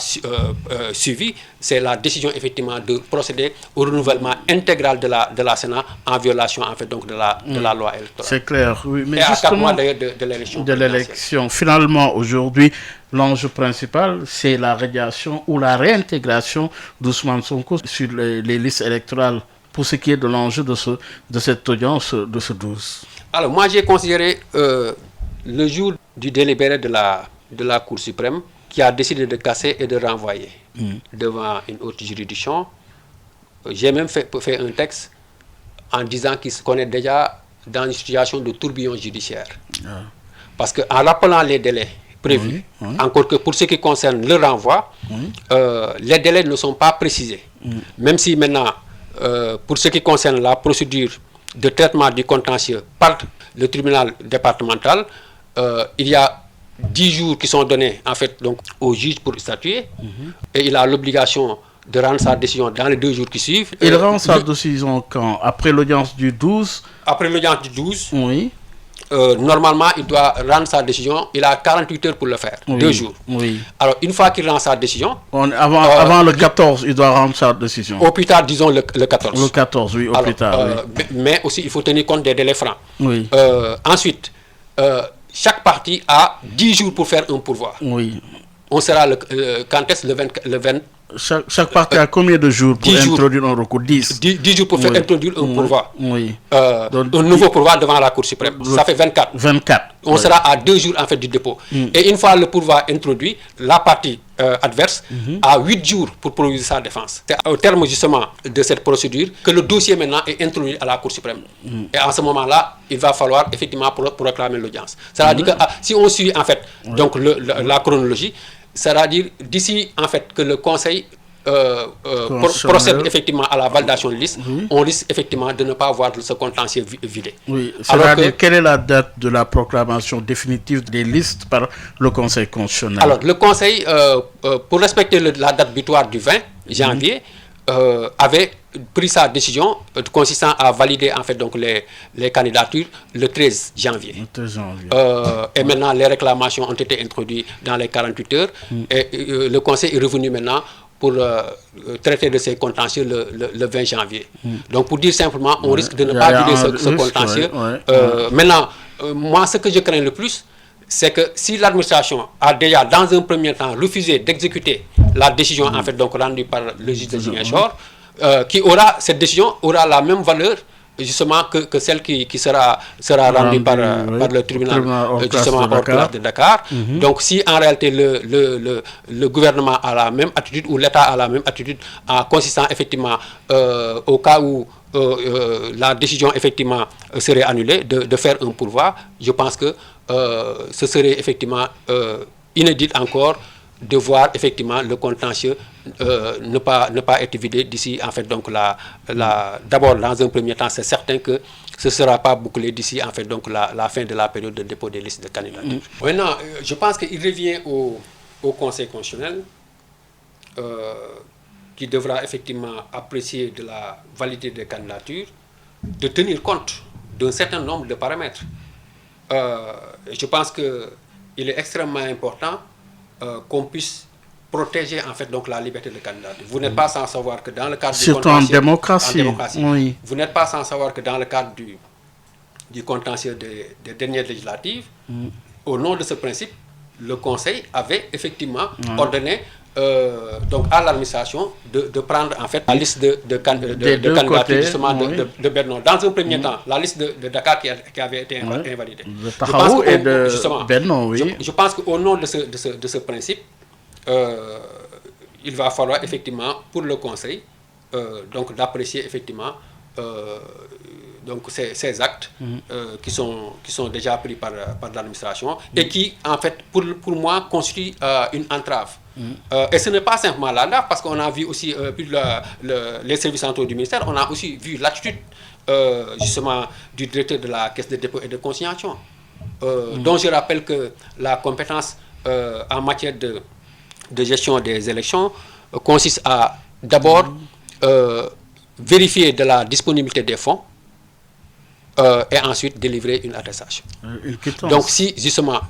suivi, c'est la décision effectivement de procéder au renouvellement intégral de la Sénat en violation en fait donc de la loi électorale. C'est clair, oui. Mais et à 4 mois justement, d'ailleurs de l'élection. de l'élection. Finalement, aujourd'hui, l'enjeu principal, c'est la radiation ou la réintégration d'Ousmane Sonko sur les listes électorales pour ce qui est de l'enjeu de cette audience de ce 12. Alors, moi, j'ai considéré le jour du délibéré de la Cour suprême qui a décidé de casser et de renvoyer devant une autre juridiction. J'ai même fait un texte en disant qu'on est déjà dans une situation de tourbillon judiciaire. Parce qu'en rappelant les délais prévus, encore que pour ce qui concerne le renvoi, les délais ne sont pas précisés. Même si maintenant, pour ce qui concerne la procédure de traitement du contentieux par le tribunal départemental, il y a 10 jours qui sont donnés en fait donc au juge pour statuer et il a l'obligation de rendre sa décision dans les 2 jours qui suivent. Il rend sa décision quand? Après l'audience du 12? Après l'audience du 12, oui. Normalement, il doit rendre sa décision. Il a 48 heures pour le faire, 2 jours. Oui. Alors, une fois qu'il rend sa décision... Avant le 14, il doit rendre sa décision. Au plus tard, disons le 14. Le 14, oui, au plus tard. Oui. Mais aussi, il faut tenir compte des délais francs. Oui. Ensuite, chaque partie a 10 jours pour faire un pourvoi. Oui. On sera quand est-ce le 20 Chaque partie a combien de jours pour introduire un recours? 10 jours pour faire introduire un pourvoi. Oui. Un nouveau pourvoi devant la Cour suprême. Ça fait 24. 24. On sera à 2 jours en fait du dépôt. Et une fois le pourvoi introduit, la partie adverse a 8 jours pour produire sa défense. C'est au terme justement de cette procédure que le dossier maintenant est introduit à la Cour suprême. Et en ce moment-là, il va falloir effectivement pour réclamer l'audience. C'est-à-dire que si on suit en fait donc la chronologie, c'est-à-dire d'ici en fait que le Conseil procède effectivement à la validation de liste, on risque effectivement de ne pas voir ce contentieux vidé. Oui, c'est-à-dire quelle est la date de la proclamation définitive des listes par le Conseil constitutionnel? Alors, le Conseil, pour respecter la date butoir du 20 janvier, avait pris sa décision consistant à valider en fait donc les candidatures le 13 janvier. Le 13 janvier. Et maintenant, les réclamations ont été introduites dans les 48 heures et le Conseil est revenu maintenant pour traiter de ces contentieux le 20 janvier. Donc, pour dire simplement, on risque de ne pas vider ce contentieux. Maintenant, moi, ce que je crains le plus, c'est que si l'administration a déjà, dans un premier temps, refusé d'exécuter la décision en fait donc rendue par le juge de Ziguinchor, cette décision aura la même valeur justement que celle qui sera rendue par le tribunal justement hors classe de Dakar. Donc si en réalité le gouvernement a la même attitude ou l'État a la même attitude en consistant effectivement au cas où la décision effectivement serait annulée de faire un pourvoi, je pense que ce serait effectivement inédit encore de voir effectivement le contentieux ne pas être vidé d'ici en fait donc d'abord dans un premier temps c'est certain que ce ne sera pas bouclé d'ici en fait donc la fin de la période de dépôt des listes de candidatures. Maintenant, je pense qu'il revient au Conseil constitutionnel qui devra effectivement apprécier de la validité des candidatures, de tenir compte d'un certain nombre de paramètres. Je pense qu'il est extrêmement important qu'on puisse protéger en fait donc la liberté de candidature. Vous n'êtes pas sans savoir que dans le cadre du surtout en démocratie, oui. Vous n'êtes pas sans savoir que dans le cadre du contentieux des dernières législatives, au nom de ce principe, le Conseil avait effectivement ordonné donc à l'administration de prendre en fait la liste de candidatures justement de Benno. Dans un premier temps, la liste de Dakar qui avait été invalidée. De Tahaou et de Benno, oui. Je pense qu'au nom de ce principe, il va falloir effectivement pour le Conseil donc d'apprécier effectivement donc ces actes qui sont déjà pris par l'administration et qui en fait pour moi constituent une entrave. Et ce n'est pas simplement l'entrave parce qu'on a vu aussi les services centraux du ministère, on a aussi vu l'attitude justement du directeur de la Caisse de dépôt et de consignation dont je rappelle que la compétence en matière de gestion des élections consiste à d'abord vérifier de la disponibilité des fonds et ensuite délivrer une attestation. Donc si justement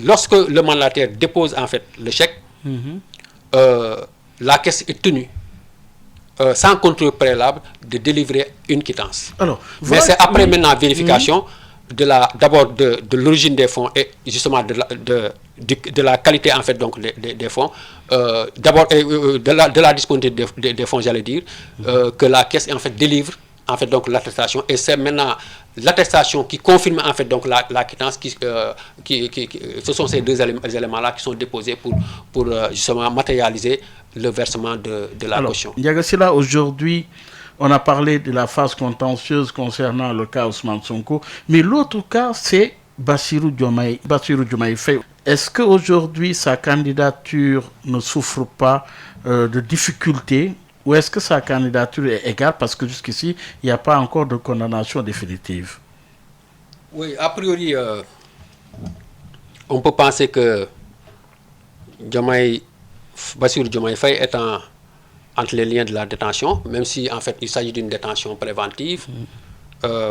lorsque le mandataire dépose en fait le chèque, la caisse est tenue, sans contrôle préalable, de délivrer une quittance. Alors, mais c'est après maintenant vérification d'abord de l'origine des fonds et justement de la qualité en fait donc des fonds, d'abord de la disponibilité des fonds, j'allais dire, que la caisse en fait délivre en fait donc l'attestation, et c'est maintenant l'attestation qui confirme en fait donc la quittance ce sont ces deux éléments là qui sont déposés pour justement matérialiser le versement de la caution. Ndiaga Sylla, aujourd'hui on a parlé de la phase contentieuse concernant le cas Ousmane Sonko, mais l'autre cas c'est Bassirou Diomaye Faye. Est-ce qu'aujourd'hui sa candidature ne souffre pas de difficultés, ou est-ce que sa candidature est égale parce que jusqu'ici il n'y a pas encore de condamnation définitive? Oui, a priori on peut penser que Bassirou Diomaye Faye est entre les liens de la détention, même si en fait il s'agit d'une détention préventive,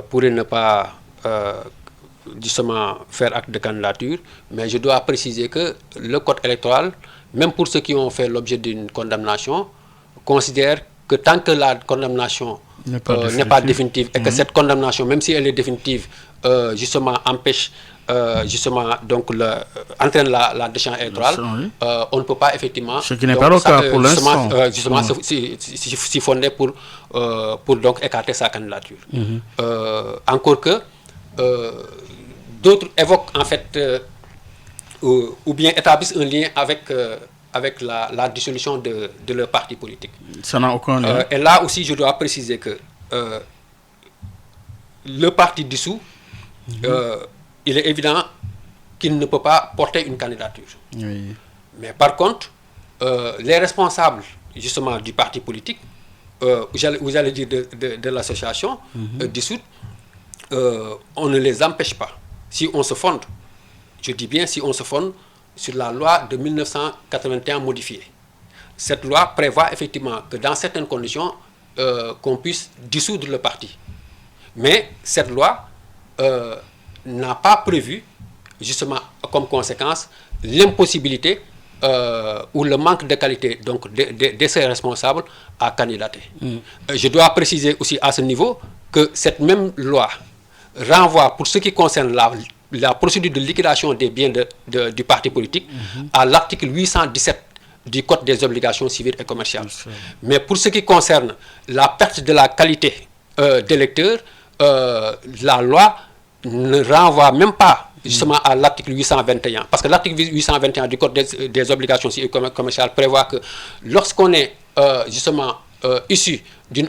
pourrait ne pas justement faire acte de candidature, mais je dois préciser que le code électoral, même pour ceux qui ont fait l'objet d'une condamnation, considère que tant que la condamnation n'est pas définitive et que cette condamnation, même si elle est définitive, justement empêche justement donc entraîne la déchéance électorale, on ne peut pas effectivement, ce qui n'est pas le cas pour l'instant, justement s'y fonder pour donc écarter sa candidature. Encore que d'autres évoquent en fait ou bien établissent un lien avec la dissolution de leur parti politique. Ça n'a aucun lien. Et là aussi, je dois préciser que le parti dissous, il est évident qu'il ne peut pas porter une candidature. Oui. Mais par contre, les responsables justement du parti politique, vous allez dire de l'association dissoute, on ne les empêche pas. Si on se fonde, je dis bien si on se fonde sur la loi de 1981 modifiée. Cette loi prévoit effectivement que dans certaines conditions, qu'on puisse dissoudre le parti. Mais cette loi n'a pas prévu, justement comme conséquence, l'impossibilité ou le manque de qualité donc, de ces responsables à candidater. Je dois préciser aussi à ce niveau que cette même loi renvoie, pour ce qui concerne la procédure de liquidation des biens du parti politique, à l'article 817 du Code des obligations civiles et commerciales. Mais pour ce qui concerne la perte de la qualité d'électeur, la loi ne renvoie même pas justement à l'article 821. Parce que l'article 821 du Code des obligations civiles et commerciales prévoit que lorsqu'on est justement issu d'une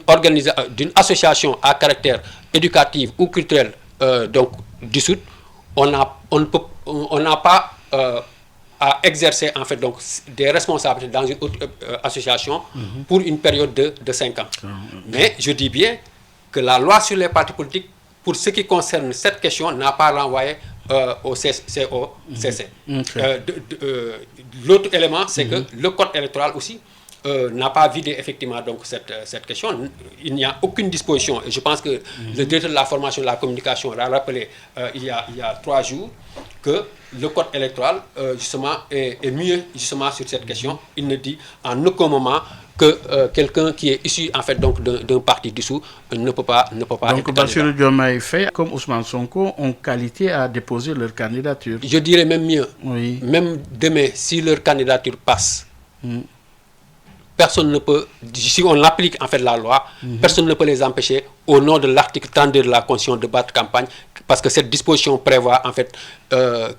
association à caractère éducatif ou culturel donc dissoute, on n'a pas à exercer en fait donc des responsabilités dans une autre association pour une période de 5 ans. Mais je dis bien que la loi sur les partis politiques, pour ce qui concerne cette question, n'a pas renvoyé au CCC. L'autre élément, c'est que le code électoral aussi n'a pas vidé effectivement donc cette question. Il n'y a aucune disposition, et je pense que le directeur de la formation et de la communication l'a rappelé il y a 3 jours, que le code électoral justement est mieux justement sur cette question. Il ne dit en aucun moment que quelqu'un qui est issu en fait donc d'un parti dissous ne peut pas donc Bassirou Diomaye Faye comme Ousmane Sonko ont qualité à déposer leur candidature. Je dirais même mieux. Oui. Même demain, si leur candidature passe, personne ne peut, si on applique en fait la loi, personne ne peut les empêcher au nom de l'article 32 de la Constitution de battre campagne, parce que cette disposition prévoit en fait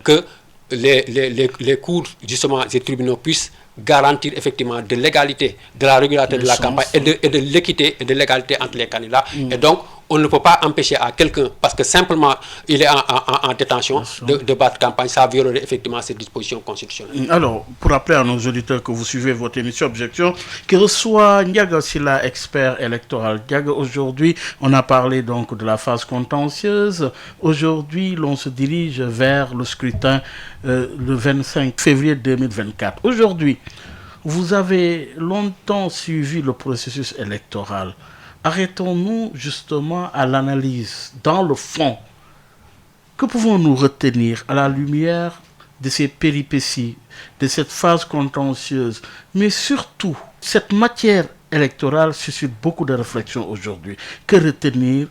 que les cours justement des tribunaux puissent garantir effectivement de l'égalité, de la régularité de la campagne et de l'équité et de l'égalité entre les candidats. Et donc, on ne peut pas empêcher à quelqu'un, parce que simplement il est en détention, de battre campagne. Ça violerait effectivement ces dispositions constitutionnelles. Alors, pour rappeler à nos auditeurs que vous suivez votre émission Objection, qui reçoit Ndiaga Sylla, expert électoral. Ndiaga, aujourd'hui, on a parlé donc de la phase contentieuse. Aujourd'hui, l'on se dirige vers le scrutin le 25 février 2024. Aujourd'hui, vous avez longtemps suivi le processus électoral. Arrêtons-nous justement à l'analyse, dans le fond. Que pouvons-nous retenir à la lumière de ces péripéties, de cette phase contentieuse, mais surtout, cette matière électorale suscite beaucoup de réflexions aujourd'hui. Que retenir?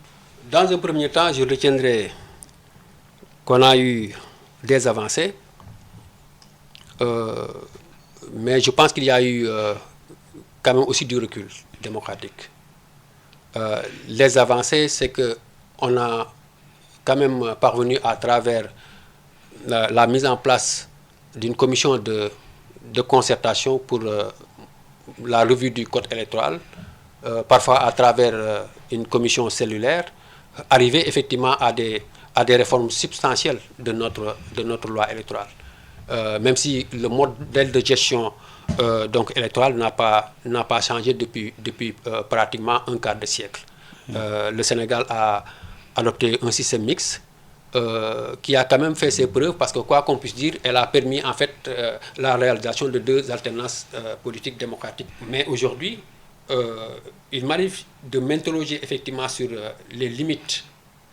Dans un premier temps, je retiendrai qu'on a eu des avancées, mais je pense qu'il y a eu quand même aussi du recul démocratique. Les avancées, c'est qu'on a quand même parvenu à travers la mise en place d'une commission de concertation pour la revue du code électoral, parfois à travers une commission cellulaire, arriver effectivement à des réformes substantielles de notre loi électorale. Même si le modèle de gestion donc électorale n'a pas changé depuis pratiquement un quart de siècle. Le Sénégal a adopté un système mixte qui a quand même fait ses preuves parce que quoi qu'on puisse dire, elle a permis en fait la réalisation de 2 alternances politiques démocratiques. Mais aujourd'hui, il m'arrive de m'interroger effectivement sur les limites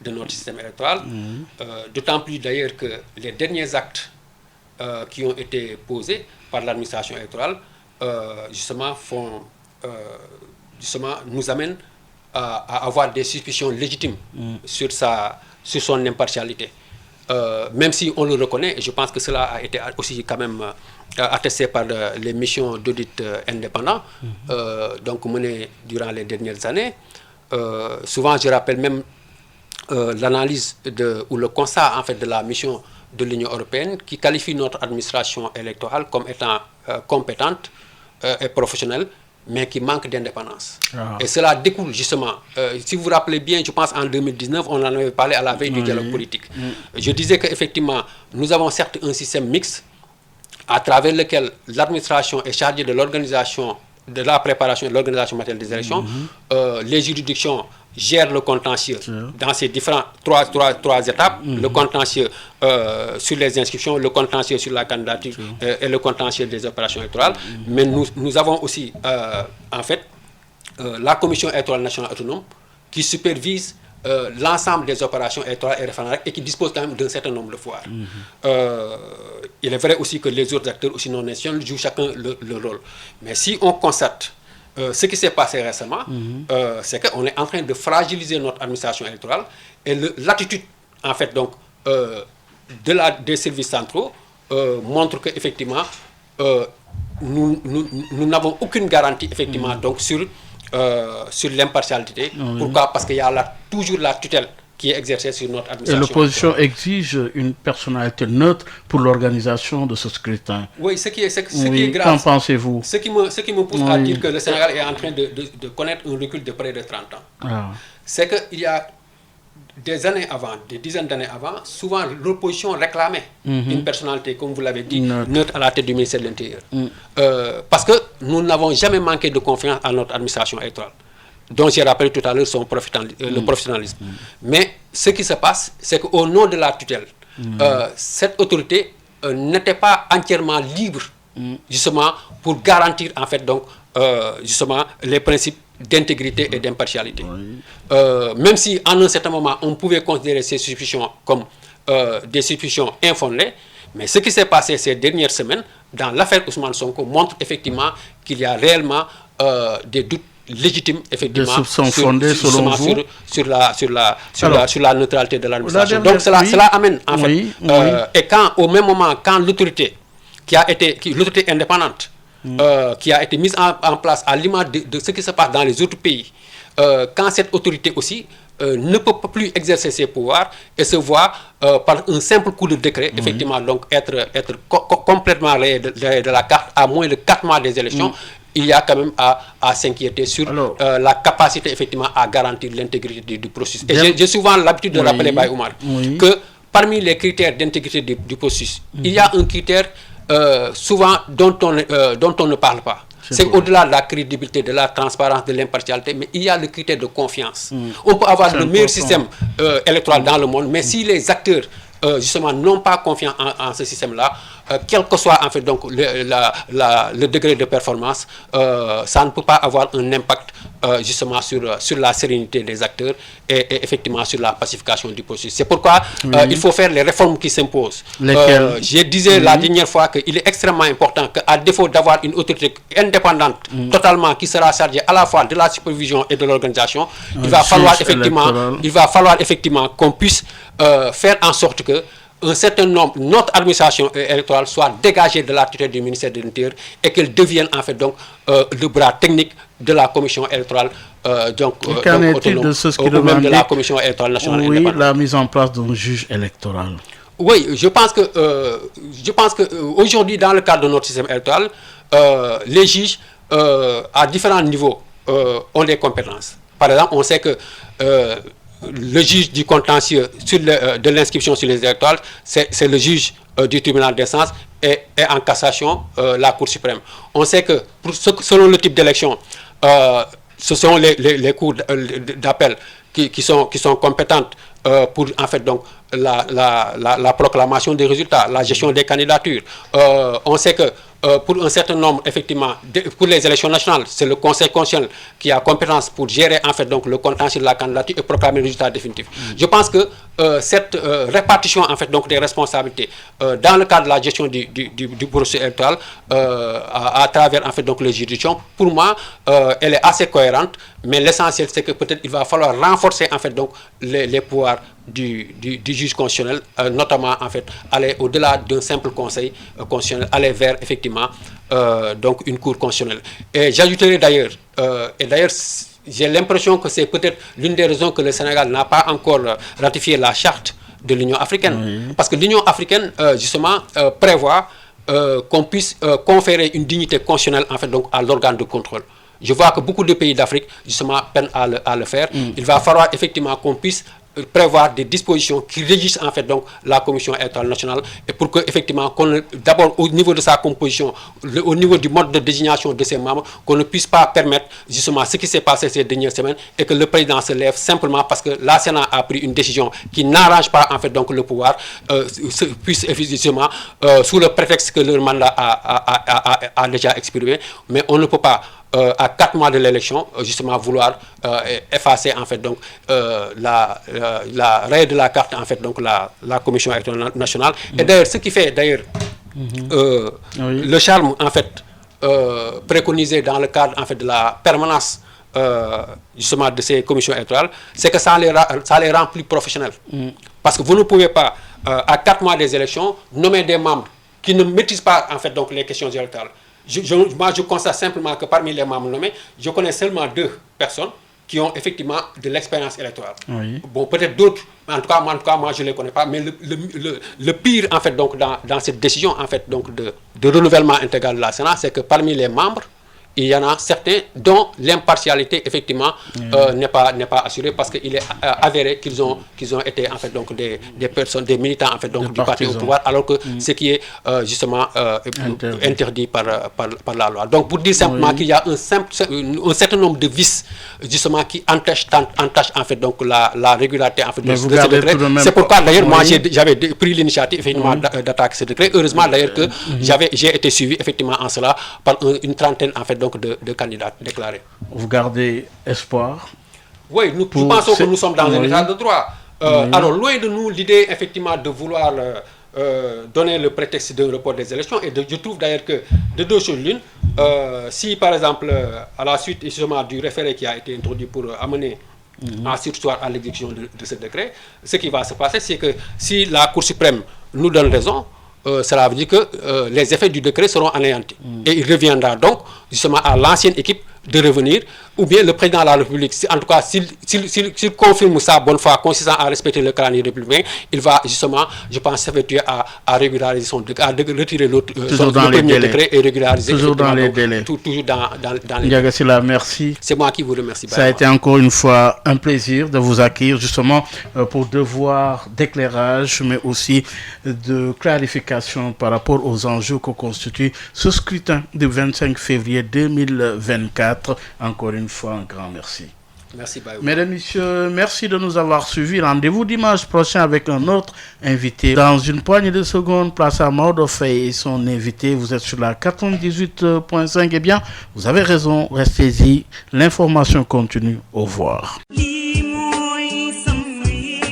de notre système électoral, d'autant plus d'ailleurs que les derniers actes qui ont été posés par l'administration électorale justement nous amènent à avoir des suspicions légitimes sur son impartialité. Même si on le reconnaît, et je pense que cela a été aussi quand même attesté par les missions d'audit indépendants donc menées durant les dernières années. Souvent, je rappelle même l'analyse ou le constat en fait de la mission de l'Union européenne qui qualifie notre administration électorale comme étant compétente et professionnelle, mais qui manque d'indépendance. Et cela découle justement, si vous vous rappelez bien, je pense en 2019, on en avait parlé à la veille du dialogue politique. Je disais qu'effectivement, nous avons certes un système mixte à travers lequel l'administration est chargée de l'organisation, de la préparation et de l'organisation matérielle des élections. Les juridictions gèrent le contentieux dans ces différents trois étapes, le contentieux sur les inscriptions, le contentieux sur la candidature et le contentieux des opérations électorales. Mais nous avons aussi en fait la Commission électorale nationale autonome qui supervise l'ensemble des opérations électorales et référendaires et qui dispose quand même d'un certain nombre de pouvoirs. Il est vrai aussi que les autres acteurs aussi non nationaux jouent chacun leur rôle. Mais si on constate ce qui s'est passé récemment, c'est qu'on est en train de fragiliser notre administration électorale et l'attitude en fait donc des services centraux montre qu'effectivement nous n'avons aucune garantie effectivement donc sur l'impartialité. Pourquoi? Parce qu'il y a toujours la tutelle qui est exercée sur notre administration. Et l'opposition exige une personnalité neutre pour l'organisation de ce scrutin. Oui, ce qui est grave. Qu'en pensez-vous? Ce qui me pousse à dire que le Sénégal est en train de connaître un recul de près de 30 ans. C'est qu'il y a des années avant, des dizaines d'années avant, souvent l'opposition réclamait une personnalité, comme vous l'avez dit, neutre à la tête du ministère de l'Intérieur. Parce que nous n'avons jamais manqué de confiance à notre administration électorale, dont j'ai rappelé tout à l'heure le professionnalisme. Mais ce qui se passe, c'est qu'au nom de la tutelle, cette autorité n'était pas entièrement libre, justement, pour garantir, en fait, donc, justement, les principes d'intégrité et d'impartialité. Même si, en un certain moment, on pouvait considérer ces suspicions comme des suspicions infondées, mais ce qui s'est passé ces dernières semaines, dans l'affaire Ousmane Sonko, montre effectivement qu'il y a réellement des doutes légitimes, effectivement, sur la neutralité de l'administration. Donc cela amène, en fait, et quand, au même moment, quand l'autorité l'autorité indépendante qui a été mise en place à l'image de ce qui se passe dans les autres pays, quand cette autorité aussi ne peut plus exercer ses pouvoirs et se voit par un simple coup de décret, effectivement, donc être complètement rayé de la carte à moins de 4 mois des élections, il y a quand même à s'inquiéter sur la capacité, effectivement, à garantir l'intégrité du processus. Et j'ai souvent l'habitude de rappeler, Baye Oumar, que parmi les critères d'intégrité du processus, il y a un critère souvent dont on ne parle pas. C'est au-delà de la crédibilité, de la transparence, de l'impartialité, mais il y a le critère de confiance. On peut avoir le meilleur système électoral dans le monde, mais si les acteurs, justement, n'ont pas confiance en ce système-là, quel que soit en fait donc le degré de performance, ça ne peut pas avoir un impact justement sur la sérénité des acteurs et effectivement sur la pacification du processus. C'est pourquoi il faut faire les réformes qui s'imposent. Je disais la dernière fois qu'il est extrêmement important qu'à défaut d'avoir une autorité indépendante totalement qui sera chargée à la fois de la supervision et de l'organisation, il va falloir effectivement qu'on puisse faire en sorte que un certain nombre, notre administration électorale soit dégagée de la tutelle du ministère de l'Intérieur et qu'elle devienne en fait donc le bras technique de la commission électorale qu'en est-il de ce qui même de la commission électorale nationale indépendante. La mise en place d'un juge électoral. Oui, je pense que aujourd'hui dans le cadre de notre système électoral, les juges à différents niveaux ont des compétences. Par exemple, on sait que le juge du contentieux de l'inscription sur les électorales, c'est le juge du tribunal d'instance et en cassation la Cour suprême. On sait que selon le type d'élection, ce sont les cours d'appel qui sont compétentes pour en fait donc la proclamation des résultats, la gestion des candidatures. On sait que pour un certain nombre, effectivement, pour les élections nationales, c'est le Conseil constitutionnel qui a compétence pour gérer en fait donc le contentieux de la candidature et proclamer le résultat définitif. Je pense que cette répartition en fait donc des responsabilités dans le cadre de la gestion du processus électoral à travers en fait donc les juridictions, pour moi, elle est assez cohérente. Mais l'essentiel, c'est que peut-être il va falloir renforcer en fait donc les pouvoirs du juge constitutionnel, notamment en fait aller au-delà d'un simple conseil constitutionnel, aller vers effectivement donc une cour constitutionnelle. Et j'ajouterai d'ailleurs, j'ai l'impression que c'est peut-être l'une des raisons que le Sénégal n'a pas encore ratifié la charte de l'Union africaine, parce que l'Union africaine justement prévoit qu'on puisse conférer une dignité constitutionnelle en fait donc à l'organe de contrôle. Je vois que beaucoup de pays d'Afrique, justement, peinent à le faire. Il va falloir effectivement qu'on puisse prévoir des dispositions qui régissent en fait donc la commission électorale nationale et pour que effectivement d'abord au niveau de sa composition, au niveau du mode de désignation de ses membres, qu'on ne puisse pas permettre justement ce qui s'est passé ces dernières semaines et que le président se lève simplement parce que la Sénat a pris une décision qui n'arrange pas en fait donc le pouvoir, puisse justement sous le prétexte que leur mandat a déjà expiré, mais on ne peut pas à 4 mois de l'élection, justement vouloir effacer en fait donc la raie de la carte en fait donc la commission électorale nationale. Et d'ailleurs ce qui fait d'ailleurs le charme en fait préconisé dans le cadre en fait de la permanence justement de ces commissions électorales, c'est que ça les rend plus professionnels. Parce que vous ne pouvez pas à 4 mois des élections nommer des membres qui ne maîtrisent pas en fait donc les questions électorales. Moi, je constate simplement que parmi les membres nommés, je connais seulement 2 personnes qui ont effectivement de l'expérience électorale. Bon, peut-être d'autres, en tout cas, moi, je ne les connais pas, mais le pire, en fait, donc, dans cette décision, en fait, donc, de renouvellement intégral de la Sénat, c'est que parmi les membres, il y en a certains dont l'impartialité effectivement n'est pas assurée parce qu'il est avéré qu'ils ont été en fait donc des personnes, des militants en fait donc du parti au pouvoir, alors que ce qui est justement interdit par la loi. Donc pour dire simplement qu'il y a un certain nombre de vices justement qui entachent en fait donc la régularité en fait de ce décret. C'est pourquoi d'ailleurs moi j'avais pris l'initiative effectivement d'attaquer ce décret. Heureusement d'ailleurs que j'ai été suivi effectivement en cela par une trentaine en fait donc de candidats déclarés. Vous gardez espoir? Oui, nous pensons que nous sommes dans un état de droit. Alors, loin de nous l'idée effectivement de vouloir donner le prétexte d'un report des élections, et je trouve d'ailleurs que de 2 choses l'une, si par exemple à la suite justement du référé qui a été introduit pour amener en surseoir à l'exécution de ce décret, ce qui va se passer, c'est que si la Cour suprême nous donne raison, cela veut dire que les effets du décret seront anéantis. Et il reviendra donc justement à l'ancienne équipe de revenir, ou bien le président de la République, en tout cas s'il confirme sa bonne foi consistant à respecter le calendrier républicain, il va justement, je pense, s'effectuer à régulariser son décret, à retirer le premier décret et régulariser toujours dans les délais. Toujours dans les Ndiaga Sylla, merci. C'est moi qui vous remercie. Ça a été encore une fois un plaisir de vous accueillir justement pour devoir d'éclairage, mais aussi de clarification par rapport aux enjeux que constitue ce scrutin du 25 février 2024. Encore une fois, un grand merci. Merci Bayo. Mesdames, Messieurs, merci de nous avoir suivis. Rendez-vous dimanche prochain avec un autre invité. Dans une poignée de secondes, place à Maodo Faye et son invité. Vous êtes sur la 98.5. Eh bien, vous avez raison, restez-y. L'information continue. Au revoir.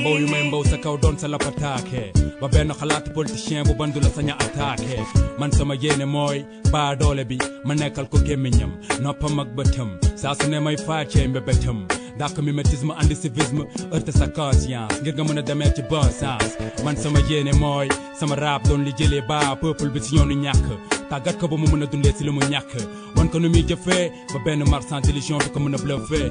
mbow yu may mbow sa kaw doon sa lapataake ba benn xalaat politicien bu bandu la saña attaqué man sama yéene mooy baa doole bi ma nekkal ko gémmiñam noppam ak bëtam saa su ne may faacee mbébétam dàq mimétisme andi civisme heurte sa conscience ngir nga mën a demee ci bon sens man sama yéene mooy sama rap doon li jëlee baa peuple bi si ñoonu ñàkk tàggat ko ba mu mën a dundee si li mu ñàkk wan ko nu muy jëfee ba benn marchand d'illusion du ko mën a bluffé